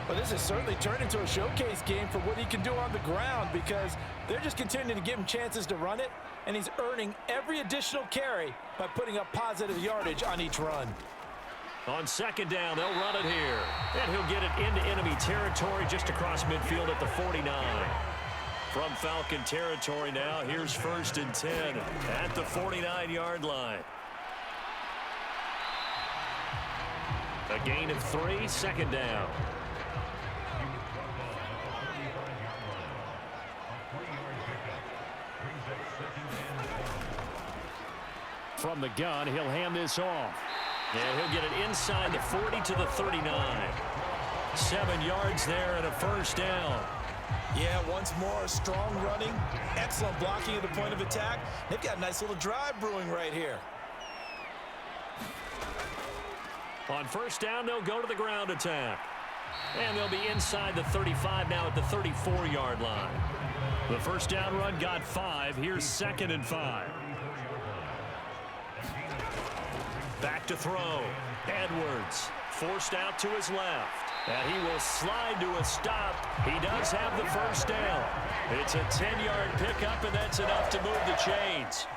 Speaker 3: Well, this has certainly turned into a showcase game for what he can do on the ground because they're just continuing to give him chances to run it, and he's earning every additional carry by putting up positive yardage on each run.
Speaker 2: On second down, they'll run it here. And he'll get it into enemy territory just across midfield at the 49. From Falcon territory now, here's 1st and 10 at the 49-yard line. A gain of 3, second down.
Speaker 4: From the gun, he'll hand this off.
Speaker 2: And he'll get it inside the 40 to the 39. 7 yards there and a first down.
Speaker 3: Yeah, once more, strong running, excellent blocking at the point of attack. They've got a nice little drive brewing right here.
Speaker 2: On first down, they'll go to the ground attack. And they'll be inside the 35 now at the 34-yard line. The first down run got 5. Here's 2nd and 5. Back to throw. Edwards forced out to his left. And he will slide to a stop. He does have the first down. It's a 10-yard pickup, and that's enough to move the chains.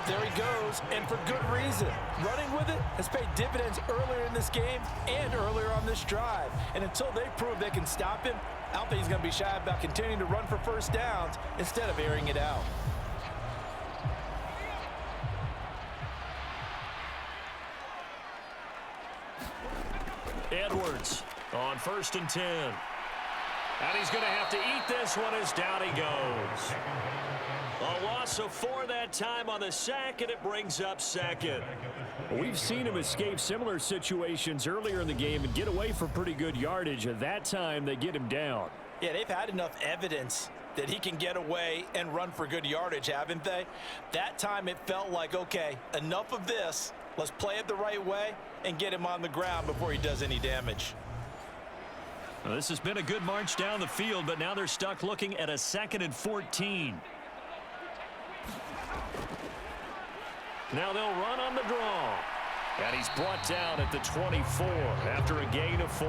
Speaker 3: There he goes, and for good reason. Running with it has paid dividends earlier in this game and earlier on this drive. And until they prove they can stop him, I don't think he's going to be shy about continuing to run for first downs instead of airing it out.
Speaker 2: Edwards on 1st and 10. And he's going to have to eat this one as down he goes. A loss of 4 that time on the sack, and it brings up second.
Speaker 4: We've seen him escape similar situations earlier in the game and get away for pretty good yardage. At that time, they get him down.
Speaker 3: Yeah, they've had enough evidence that he can get away and run for good yardage, haven't they? That time it felt like, okay, enough of this. Let's play it the right way and get him on the ground before he does any damage.
Speaker 2: Well, this has been a good march down the field, but now they're stuck looking at a 2nd and 14. Now they'll run on the draw. And he's brought down at the 24 after a gain of 4.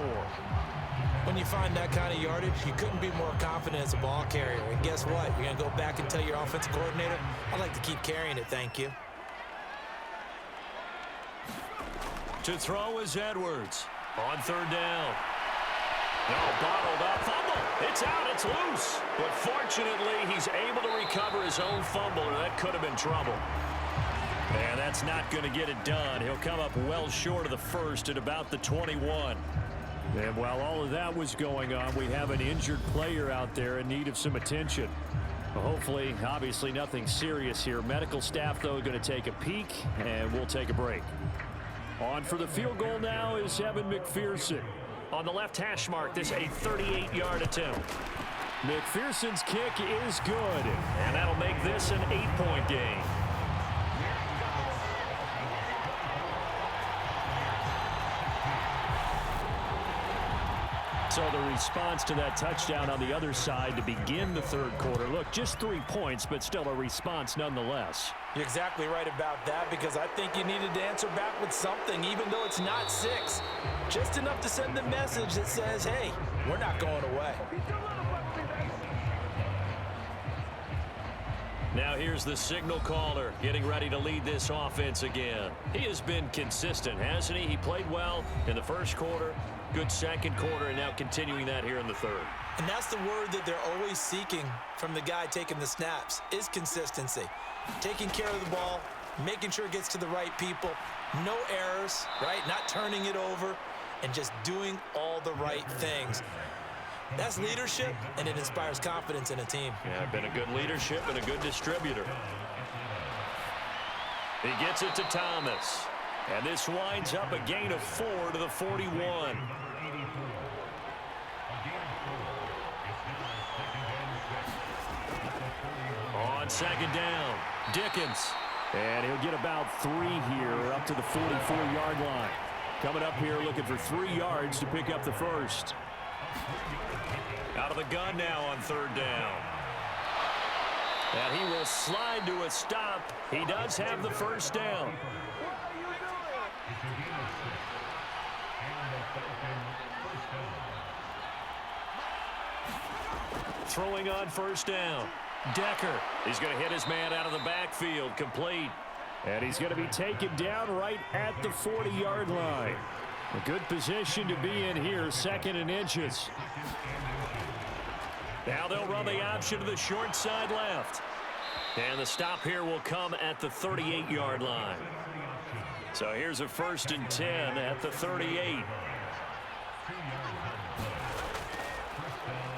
Speaker 3: When you find that kind of yardage, you couldn't be more confident as a ball carrier. And guess what? You're going to go back and tell your offensive coordinator, I'd like to keep carrying it, thank you.
Speaker 2: To throw is Edwards on 3rd down. No, bottled up fumble. It's out. It's loose. But fortunately, he's able to recover his own fumble, or that could have been trouble. And that's not going to get it done. He'll come up well short of the first at about the 21.
Speaker 4: And while all of that was going on, we have an injured player out there in need of some attention. Hopefully, obviously nothing serious here. Medical staff, though, going to take a peek, and we'll take a break. On for the field goal now is Evan McPherson.
Speaker 2: On the left hash mark, this a 38-yard attempt.
Speaker 4: McPherson's kick is good.
Speaker 2: And that'll make this an 8-point game.
Speaker 4: So the response to that touchdown on the other side to begin the 3rd quarter. Look, just 3 points, but still a response nonetheless.
Speaker 3: You're exactly right about that, because I think you needed to answer back with something, even though it's not 6. Just enough to send the message that says, hey, we're not going away.
Speaker 2: Now here's the signal caller getting ready to lead this offense again. He has been consistent, hasn't he? He played well in the 1st quarter, good 2nd quarter, and now continuing that here in the 3rd.
Speaker 3: And that's the word that they're always seeking from the guy taking the snaps, is consistency. Taking care of the ball, making sure it gets to the right people, no errors, right? Not turning it over, and just doing all the right things. That's leadership, and it inspires confidence in a team.
Speaker 2: Yeah, been a good leadership and a good distributor. He gets it to Thomas. And this winds up a gain of 4 to the 41. On 2nd down, Dickens.
Speaker 4: And he'll get about 3 here up to the 44-yard line. Coming up here looking for 3 yards to pick up the first.
Speaker 2: Out of the gun now on 3rd down. And he will slide to a stop. He does have the first down. Throwing on 1st down. Decker. He's going to hit his man out of the backfield. Complete.
Speaker 4: And he's going to be taken down right at the 40-yard line. A good position to be in here, 2nd and inches.
Speaker 2: Now they'll run the option to the short side left. And the stop here will come at the 38-yard line. So here's a 1st and 10 at the 38.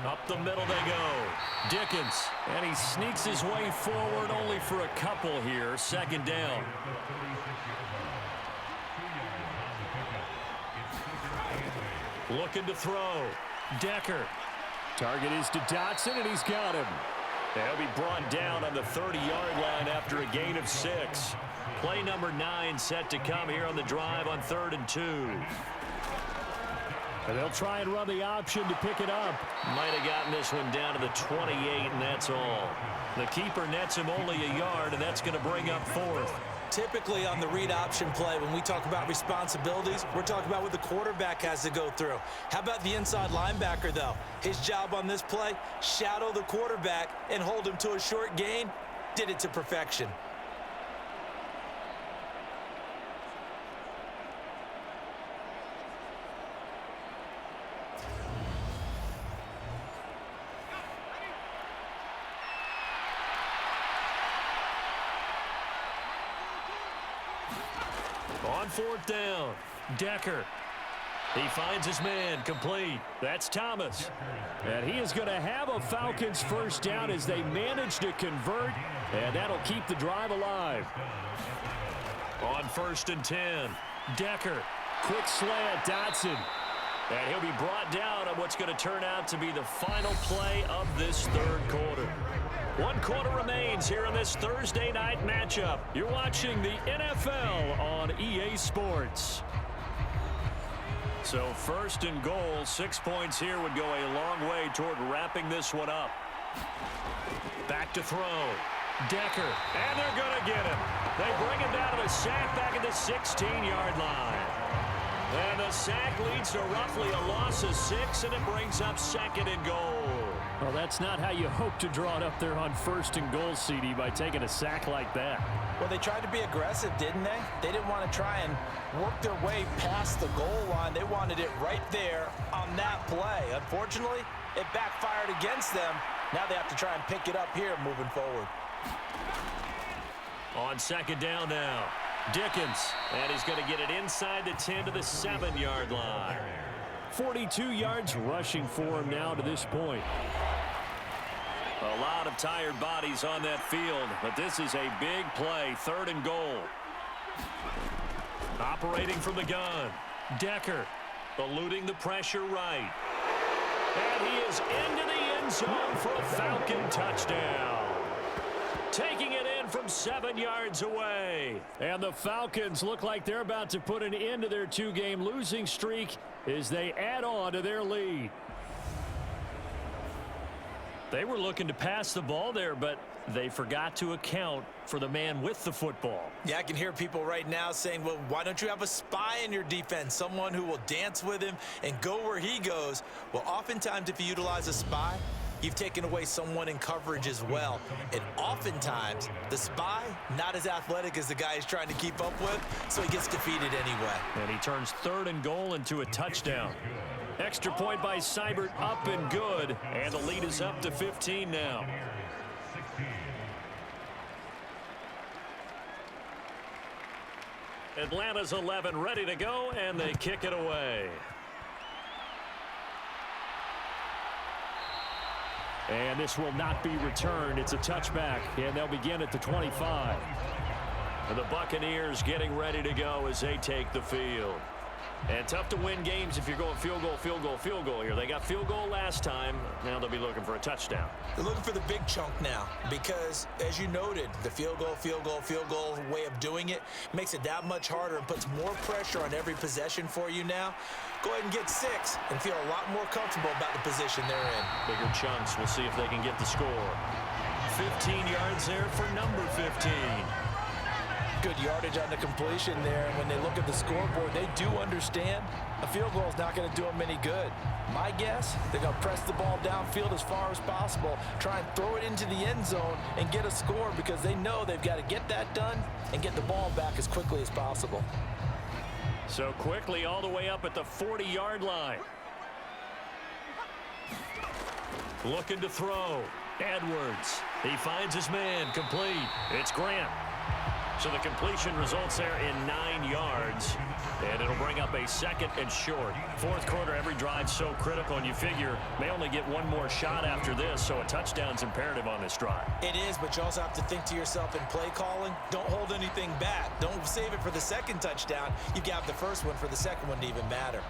Speaker 2: Up the middle they go. Dickens.
Speaker 4: And he sneaks his way forward only for a couple here. 2nd down.
Speaker 2: Looking to throw. Decker.
Speaker 4: Target is to Dotson, and he's got him.
Speaker 2: They'll be brought down on the 30-yard line after a gain of 6. Play number 9 set to come here on the drive on 3rd and 2.
Speaker 4: And they'll try and run the option to pick it up.
Speaker 2: Might have gotten this one down to the 28, and that's all. The keeper nets him only a yard, and that's going to bring up 4th.
Speaker 3: Typically on the read option play, when we talk about responsibilities, we're talking about what the quarterback has to go through. How about the inside linebacker, though? His job on this play, shadow the quarterback and hold him to a short gain. Did it to perfection. On 4th down, Decker.
Speaker 2: He finds his man, complete. That's Thomas.
Speaker 4: And he is going to have a Falcons first down as they manage to convert, and that'll keep the drive alive.
Speaker 2: On 1st and 10, Decker. Quick slant, Dotson. And he'll be brought down on what's going to turn out to be the final play of this third quarter. 1 quarter remains here in this Thursday night matchup. You're watching the NFL on EA Sports. So 1st and goal, 6 points here would go a long way toward wrapping this one up. Back to throw. Decker, and they're going to get him. They bring him down to the sack back at the 16-yard line. And the sack leads to roughly a loss of 6, and it brings up 2nd and goal.
Speaker 4: Well, that's not how you hope to draw it up there on 1st and goal, CD, by taking a sack like that.
Speaker 3: Well, they tried to be aggressive, didn't they? They didn't want to try and work their way past the goal line. They wanted it right there on that play. Unfortunately, it backfired against them. Now they have to try and pick it up here moving forward.
Speaker 2: On 2nd down now, Dickens, and he's going to get it inside the 10 to the 7-yard line.
Speaker 4: 42 yards rushing for him now to this point.
Speaker 2: A lot of tired bodies on that field, but this is a big play, 3rd and goal. Operating from the gun, Decker, eluding the pressure right. And he is into the end zone for a Falcon touchdown. Taking it in from 7 yards away.
Speaker 4: And the Falcons look like they're about to put an end to their 2-game losing streak as they add on to their lead.
Speaker 2: They were looking to pass the ball there, but they forgot to account for the man with the football.
Speaker 3: Yeah, I can hear people right now saying, well, why don't you have a spy in your defense, someone who will dance with him and go where he goes? Well, oftentimes if you utilize a spy, you've taken away someone in coverage as well. And oftentimes, the spy, not as athletic as the guy he's trying to keep up with, so he gets defeated anyway.
Speaker 2: And he turns 3rd and goal into a touchdown. Extra point by Seibert, up and good. And the lead is up to 15 now. Atlanta's 11 ready to go, and they kick it away.
Speaker 4: And this will not be returned. It's a touchback, and they'll begin at the 25.
Speaker 2: And the Buccaneers getting ready to go as they take the field. And tough to win games if you're going field goal, field goal, field goal here. They got field goal last time. Now they'll be looking for a touchdown.
Speaker 3: They're looking for the big chunk now because, as you noted, the field goal way of doing it makes it that much harder and puts more pressure on every possession for you now. Go ahead and get 6 and feel a lot more comfortable about the position they're in.
Speaker 2: Bigger chunks. We'll see if they can get the score. 15 yards there for number 15.
Speaker 3: Good yardage on the completion there. And when they look at the scoreboard, they do understand a field goal is not going to do them any good. My guess, they're going to press the ball downfield as far as possible, try and throw it into the end zone and get a score because they know they've got to get that done and get the ball back as quickly as possible.
Speaker 2: So quickly all the way up at the 40-yard line. Looking to throw. Edwards. He finds his man, complete. It's Grant. So the completion results there in 9 yards. And it'll bring up a 2nd and short. 4th quarter, every drive so critical, and you figure may only get one more shot after this, so a touchdown's imperative on this drive.
Speaker 3: It is, but you also have to think to yourself in play calling, don't hold anything back. Don't save it for the 2nd touchdown. You got the first one for the 2nd one to even matter.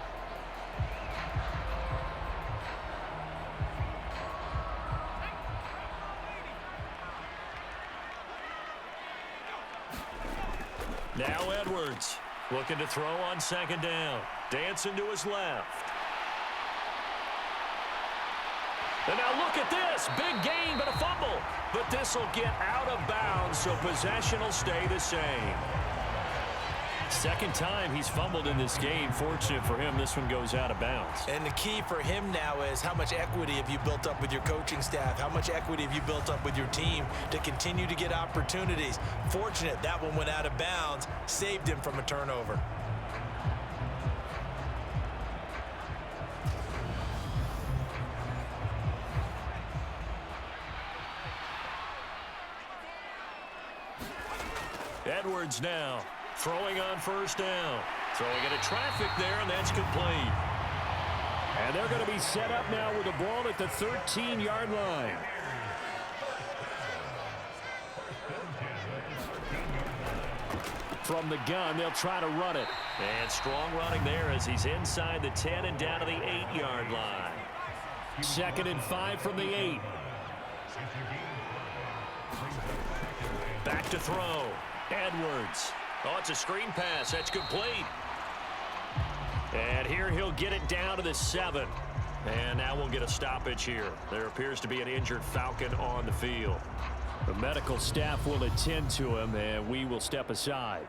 Speaker 2: Now Edwards looking to throw on 2nd down. Dancing to his left. And now look at this. Big gain, but a fumble. But this will get out of bounds, so possession will stay the same. 2nd time he's fumbled in this game. Fortunate for him, this one goes out of bounds.
Speaker 3: And the key for him now is how much equity have you built up with your coaching staff? How much equity have you built up with your team to continue to get opportunities? Fortunate that one went out of bounds, saved him from a turnover.
Speaker 2: Edwards now throwing on 1st down. Throwing into traffic there, and that's complete.
Speaker 4: And they're going to be set up now with the ball at the 13-yard line. From the gun, they'll try to run it.
Speaker 2: And strong running there as he's inside the 10 and down to the 8-yard line.
Speaker 4: 2nd and 5 from the 8.
Speaker 2: Back to throw. Edwards. Oh, it's a screen pass. That's complete. And here he'll get it down to the 7. And now we'll get a stoppage here. There appears to be an injured Falcon on the field.
Speaker 4: The medical staff will attend to him, and we will step aside.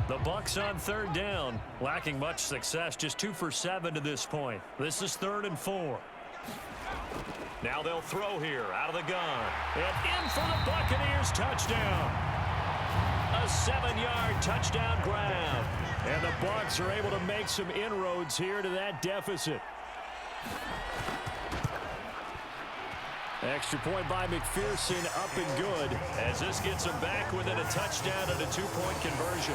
Speaker 2: The Bucs on 3rd down, lacking much success, just 2 for 7 to this point. This is 3rd and 4. Now they'll throw here out of the gun. And in for the Buccaneers, touchdown. A 7-yard touchdown grab.
Speaker 4: And the Bucs are able to make some inroads here to that deficit. Extra point by McPherson, up and good.
Speaker 2: As this gets them back within a touchdown and a 2-point conversion.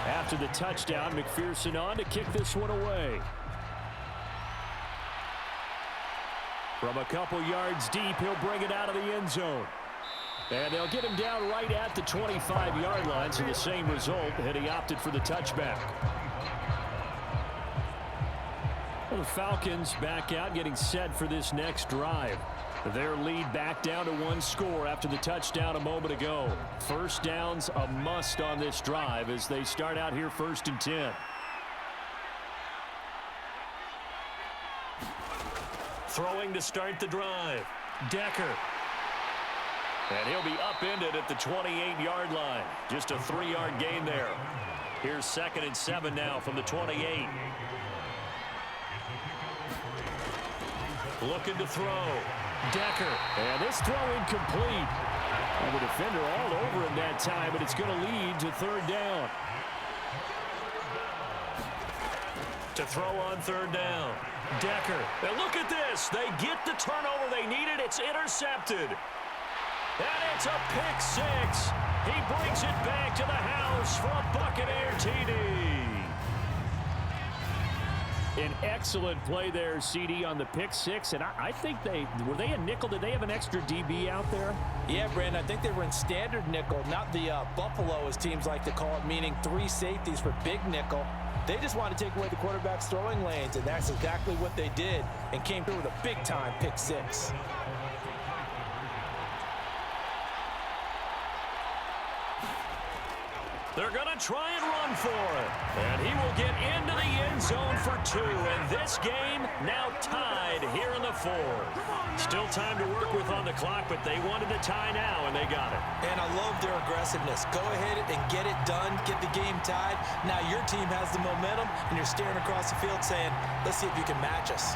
Speaker 4: After the touchdown, McPherson on to kick this one away. From a couple yards deep, he'll bring it out of the end zone. And they'll get him down right at the 25-yard line, so the same result, and he opted for the touchback. Well, the Falcons back out, getting set for this next drive. Their lead back down to 1 score after the touchdown a moment ago. First down's a must on this drive as they start out here 1st and 10.
Speaker 2: Throwing to start the drive. Decker. And he'll be upended at the 28-yard line. Just a 3-yard gain there. Here's 2nd and 7 now from the 28. Looking to throw. Decker.
Speaker 4: And this throw incomplete. And the defender all over him that time, but it's going to lead to 3rd down.
Speaker 2: To throw on 3rd down. Decker. And look at this. They get the turnover they needed. It's intercepted. And it's a pick 6. He brings it back to the house for a Buccaneer TD.
Speaker 4: An excellent play there, CD, on the pick 6. And I think were they a nickel? Did they have an extra DB out there?
Speaker 3: Yeah, Brandon, I think they were in standard nickel, not the Buffalo, as teams like to call it, meaning 3 safeties for big nickel. They just want to take away the quarterback's throwing lanes, and that's exactly what they did and came through with a big-time pick 6.
Speaker 2: They're going to try and run for it. And he will get into the end zone for 2. And this game now tied here in the 4th. Still time to work with on the clock, but they wanted the tie now, and they got it.
Speaker 3: And I love their aggressiveness. Go ahead and get it done. Get the game tied. Now your team has the momentum, and you're staring across the field saying, let's see if you can match us.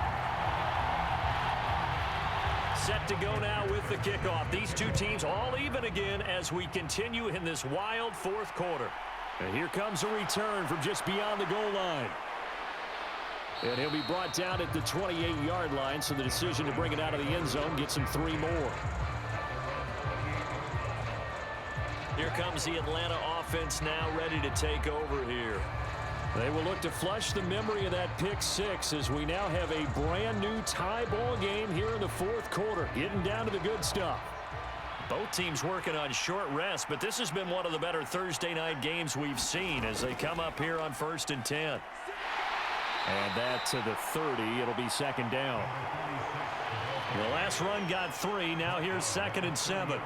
Speaker 2: Set to go now with the kickoff. These two teams all even again as we continue in this wild 4th quarter.
Speaker 4: And here comes a return from just beyond the goal line. And he'll be brought down at the 28-yard line, so the decision to bring it out of the end zone gets him 3 more.
Speaker 2: Here comes the Atlanta offense now ready to take over here.
Speaker 4: They will look to flush the memory of that pick 6 as we now have a brand new tie ball game here in the 4th quarter, getting down to the good stuff.
Speaker 2: Both teams working on short rest, but this has been one of the better Thursday night games we've seen as they come up here on 1st and 10.
Speaker 4: And that to the 30. It'll be 2nd down.
Speaker 2: The last run got 3. Now here's 2nd and 7.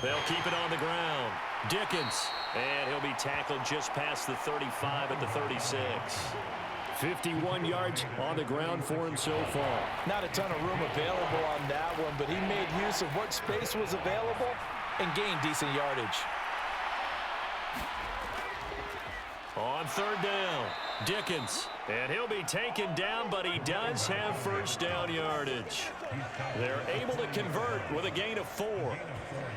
Speaker 2: They'll keep it on the ground. Dickens. And he'll be tackled just past the 35 at the 36.
Speaker 4: 51 yards on the ground for him so far.
Speaker 3: Not a ton of room available on that one, but he made use of what space was available and gained decent yardage.
Speaker 2: On third down, Dickens. And he'll be taken down, but he does have first down yardage. They're able to convert with a gain of 4.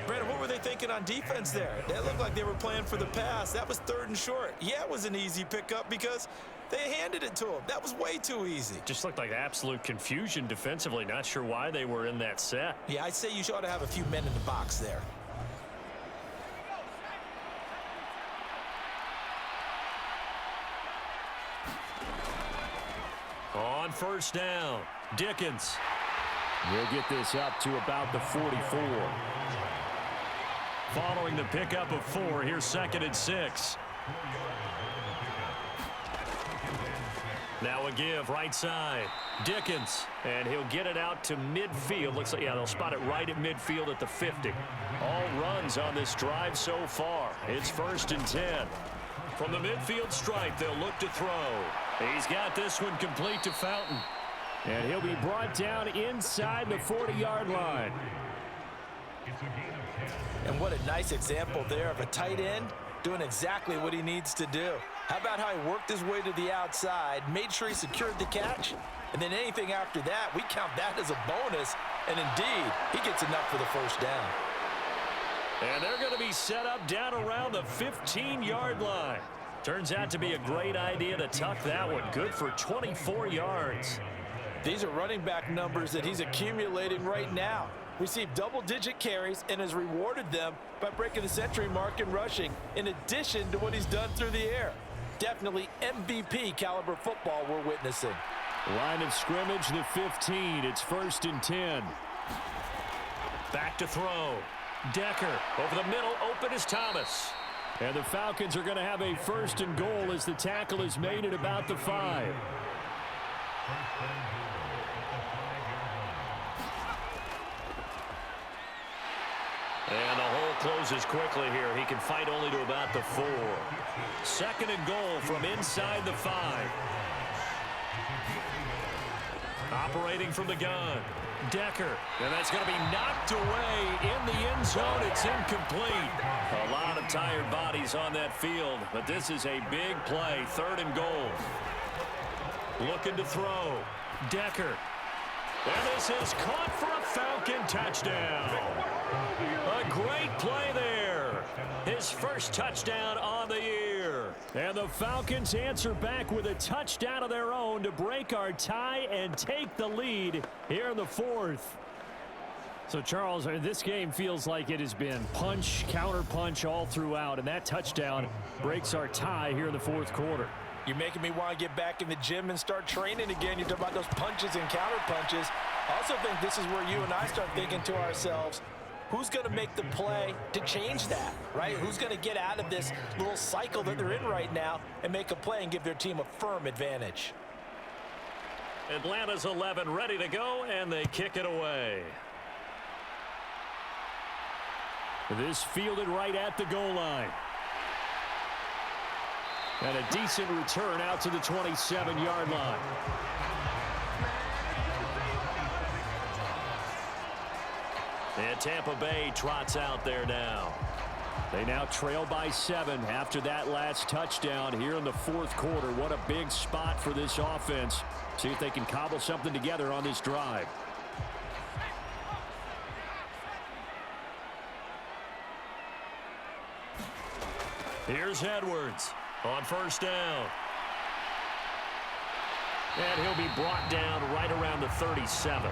Speaker 3: Brandon, what were they thinking on defense there? They looked like they were playing for the pass. That was 3rd and short. Yeah, it was an easy pickup because they handed it to him. That was way too easy.
Speaker 2: Just looked like absolute confusion defensively. Not sure why they were in that set.
Speaker 3: Yeah, I'd say you ought to have a few men in the box there.
Speaker 2: On first down, Dickens.
Speaker 4: He'll get this up to about the 44.
Speaker 2: Following the pickup of 4, here's 2nd and 6. Now a give, right side, Dickens. And he'll get it out to midfield. Looks like, yeah, they'll spot it right at midfield at the 50. All runs on this drive so far. It's 1st and 10. From the midfield stripe, they'll look to throw. He's got this one complete to Fountain.
Speaker 4: And he'll be brought down inside the 40-yard line.
Speaker 3: And what a nice example there of a tight end doing exactly what he needs to do. How about how he worked his way to the outside, made sure he secured the catch, and then anything after that, we count that as a bonus. And indeed, he gets enough for the first down.
Speaker 2: And they're going to be set up down around the 15-yard line. Turns out to be a great idea to tuck that one. Good for 24 yards.
Speaker 3: These are running back numbers that he's accumulating right now. Received double-digit carries and has rewarded them by breaking the century mark in rushing, in addition to what he's done through the air. Definitely MVP caliber football we're witnessing.
Speaker 4: Line of scrimmage, the 15. It's 1st and 10.
Speaker 2: Back to throw. Decker over the middle, open is Thomas.
Speaker 4: And the Falcons are going to have a 1st and goal as the tackle is made at about the 5.
Speaker 2: And the hole closes quickly here. He can fight only to about the 4. 2nd and goal from inside the 5. Operating from the gun. Decker, and that's going to be knocked away in the end zone. It's incomplete. A lot of tired bodies on that field, but this is a big play. 3rd and goal. Looking to throw. Decker. And this is caught for a Falcon touchdown. A great play there. His first touchdown on the year.
Speaker 4: And the Falcons answer back with a touchdown of their own to break our tie and take the lead here in the 4th. So, Charles, this game feels like it has been punch, counter-punch all throughout, and that touchdown breaks our tie here in the 4th quarter.
Speaker 3: You're making me want to get back in the gym and start training again. You're talking about those punches and counter punches. I also think this is where you and I start thinking to ourselves, who's going to make the play to change that, right? Who's going to get out of this little cycle that they're in right now and make a play and give their team a firm advantage?
Speaker 2: Atlanta's 11 ready to go, and they kick it away.
Speaker 4: This fielded right at the goal line. And a decent return out to the 27-yard line.
Speaker 2: And Tampa Bay trots out there now.
Speaker 4: They now trail by 7 after that last touchdown here in the 4th quarter. What a big spot for this offense. See if they can cobble something together on this drive.
Speaker 2: Here's Edwards on first down. And he'll be brought down right around the 37.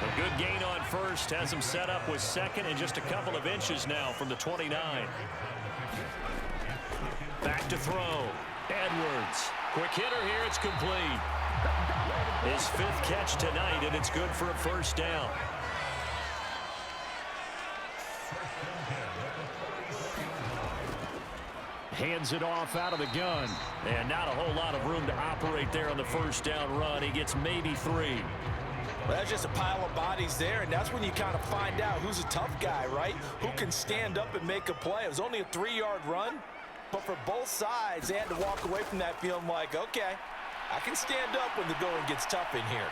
Speaker 2: A good gain on first, has him set up with 2nd and just a couple of inches now from the 29. Back to throw. Edwards. Quick hitter here, it's complete. His 5th catch tonight, and it's good for a first down.
Speaker 4: Hands it off out of the gun.
Speaker 2: And not a whole lot of room to operate there on the first down run. He gets maybe 3.
Speaker 3: Well, that's just a pile of bodies there, and that's when you kind of find out who's a tough guy, right? Who can stand up and make a play. It was only a 3-yard run, but for both sides, they had to walk away from that feeling like, okay, I can stand up when the going gets tough in here.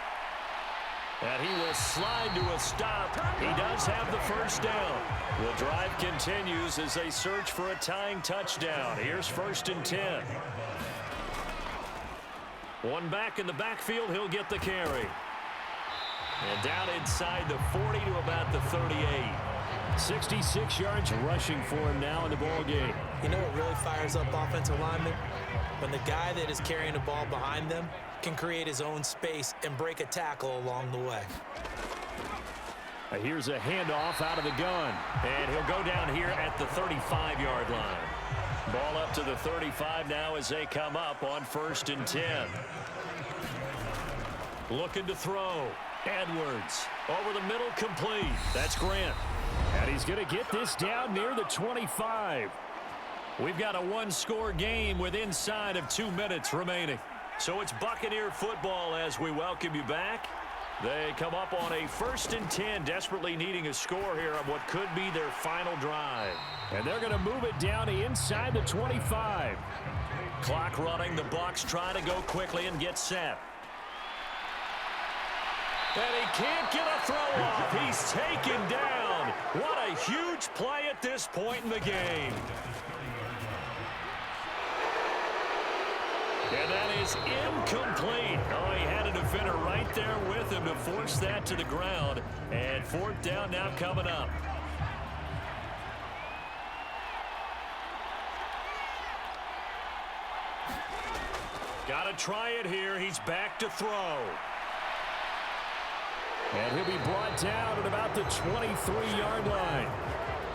Speaker 2: And he will slide to a stop. He does have the first down. The drive continues as they search for a tying touchdown. Here's 1st and 10. One back in the backfield. He'll get the carry. And down inside the 40 to about the 38.
Speaker 4: 66 yards rushing for him now in the ball game.
Speaker 3: You know what really fires up offensive linemen? When the guy that is carrying the ball behind them can create his own space and break a tackle along the way.
Speaker 2: Here's a handoff out of the gun. And he'll go down here at the 35-yard line. Ball up to the 35 now as they come up on 1st and 10. Looking to throw. Edwards over the middle, complete. That's Grant.
Speaker 4: And he's going to get this down near the 25.
Speaker 2: We've got a one-score game with inside of 2 minutes remaining. So it's Buccaneer football as we welcome you back. They come up on a 1st and 10, desperately needing a score here on what could be their final drive.
Speaker 4: And they're going to move it down to inside the 25.
Speaker 2: Clock running. The Bucs try to go quickly and get set. And he can't get a throw off. He's taken down. What a huge play at this point in the game. And that is incomplete. Oh, he had a defender right there with him to force that to the ground. And 4th down now coming up. Got to try it here. He's back to throw.
Speaker 4: And he'll be brought down at about the 23-yard line.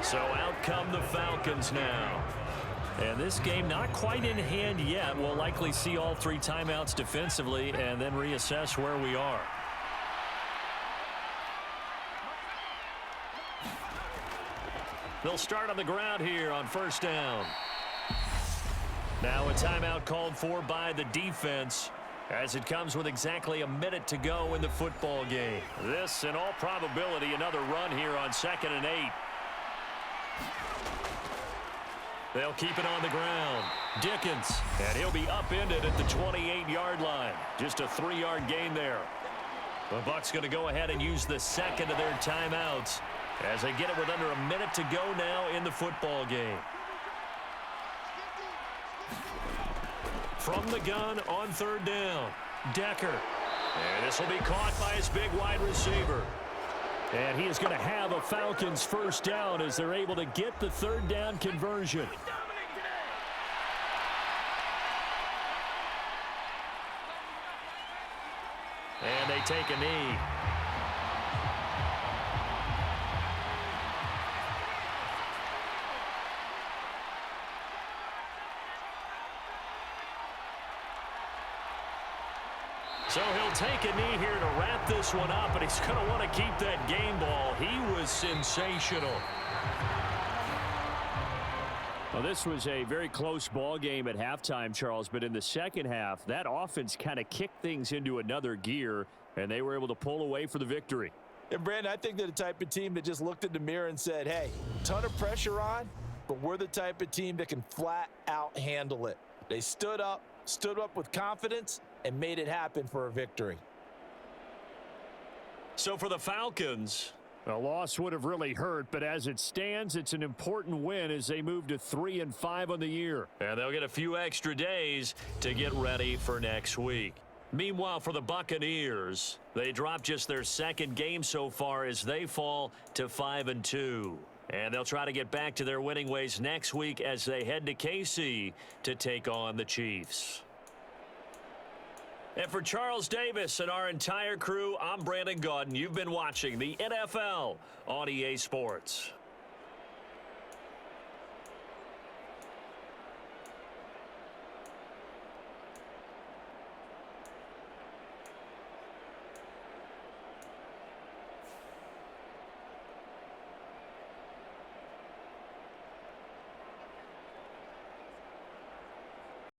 Speaker 2: So out come the Falcons now. And this game not quite in hand yet. We'll likely see all 3 timeouts defensively and then reassess where we are. They'll start on the ground here on 1st down. Now a timeout called for by the defense as it comes with exactly a minute to go in the football game. This, in all probability, another run here on 2nd and 8. They'll keep it on the ground. Dickens, and he'll be upended at the 28-yard line. Just a 3-yard gain there. The Bucs going to go ahead and use the second of their timeouts as they get it with under a minute to go now in the football game. From the gun on 3rd down, Decker. And this will be caught by his big wide receiver.
Speaker 4: And he is going to have a Falcons 1st down as they're able to get the 3rd down conversion.
Speaker 2: And they take a knee. So he'll take a knee here to wrap this one up, and he's going to want to keep that game ball. He was sensational.
Speaker 4: Well, this was a very close ball game at halftime, Charles, but in the second half, that offense kind of kicked things into another gear, and they were able to pull away for the victory.
Speaker 3: And, Brandon, I think they're the type of team that just looked in the mirror and said, hey, ton of pressure on, but we're the type of team that can flat out handle it. They stood up with confidence, and made it happen for a victory.
Speaker 2: So for the Falcons,
Speaker 4: a loss would have really hurt, but as it stands, it's an important win as they move to 3-5 on the year.
Speaker 2: And they'll get a few extra days to get ready for next week. Meanwhile, for the Buccaneers, they dropped just their 2nd game so far as they fall to 5-2. And they'll try to get back to their winning ways next week as they head to KC to take on the Chiefs. And for Charles Davis and our entire crew, I'm Brandon Gaudin. You've been watching the NFL on EA Sports.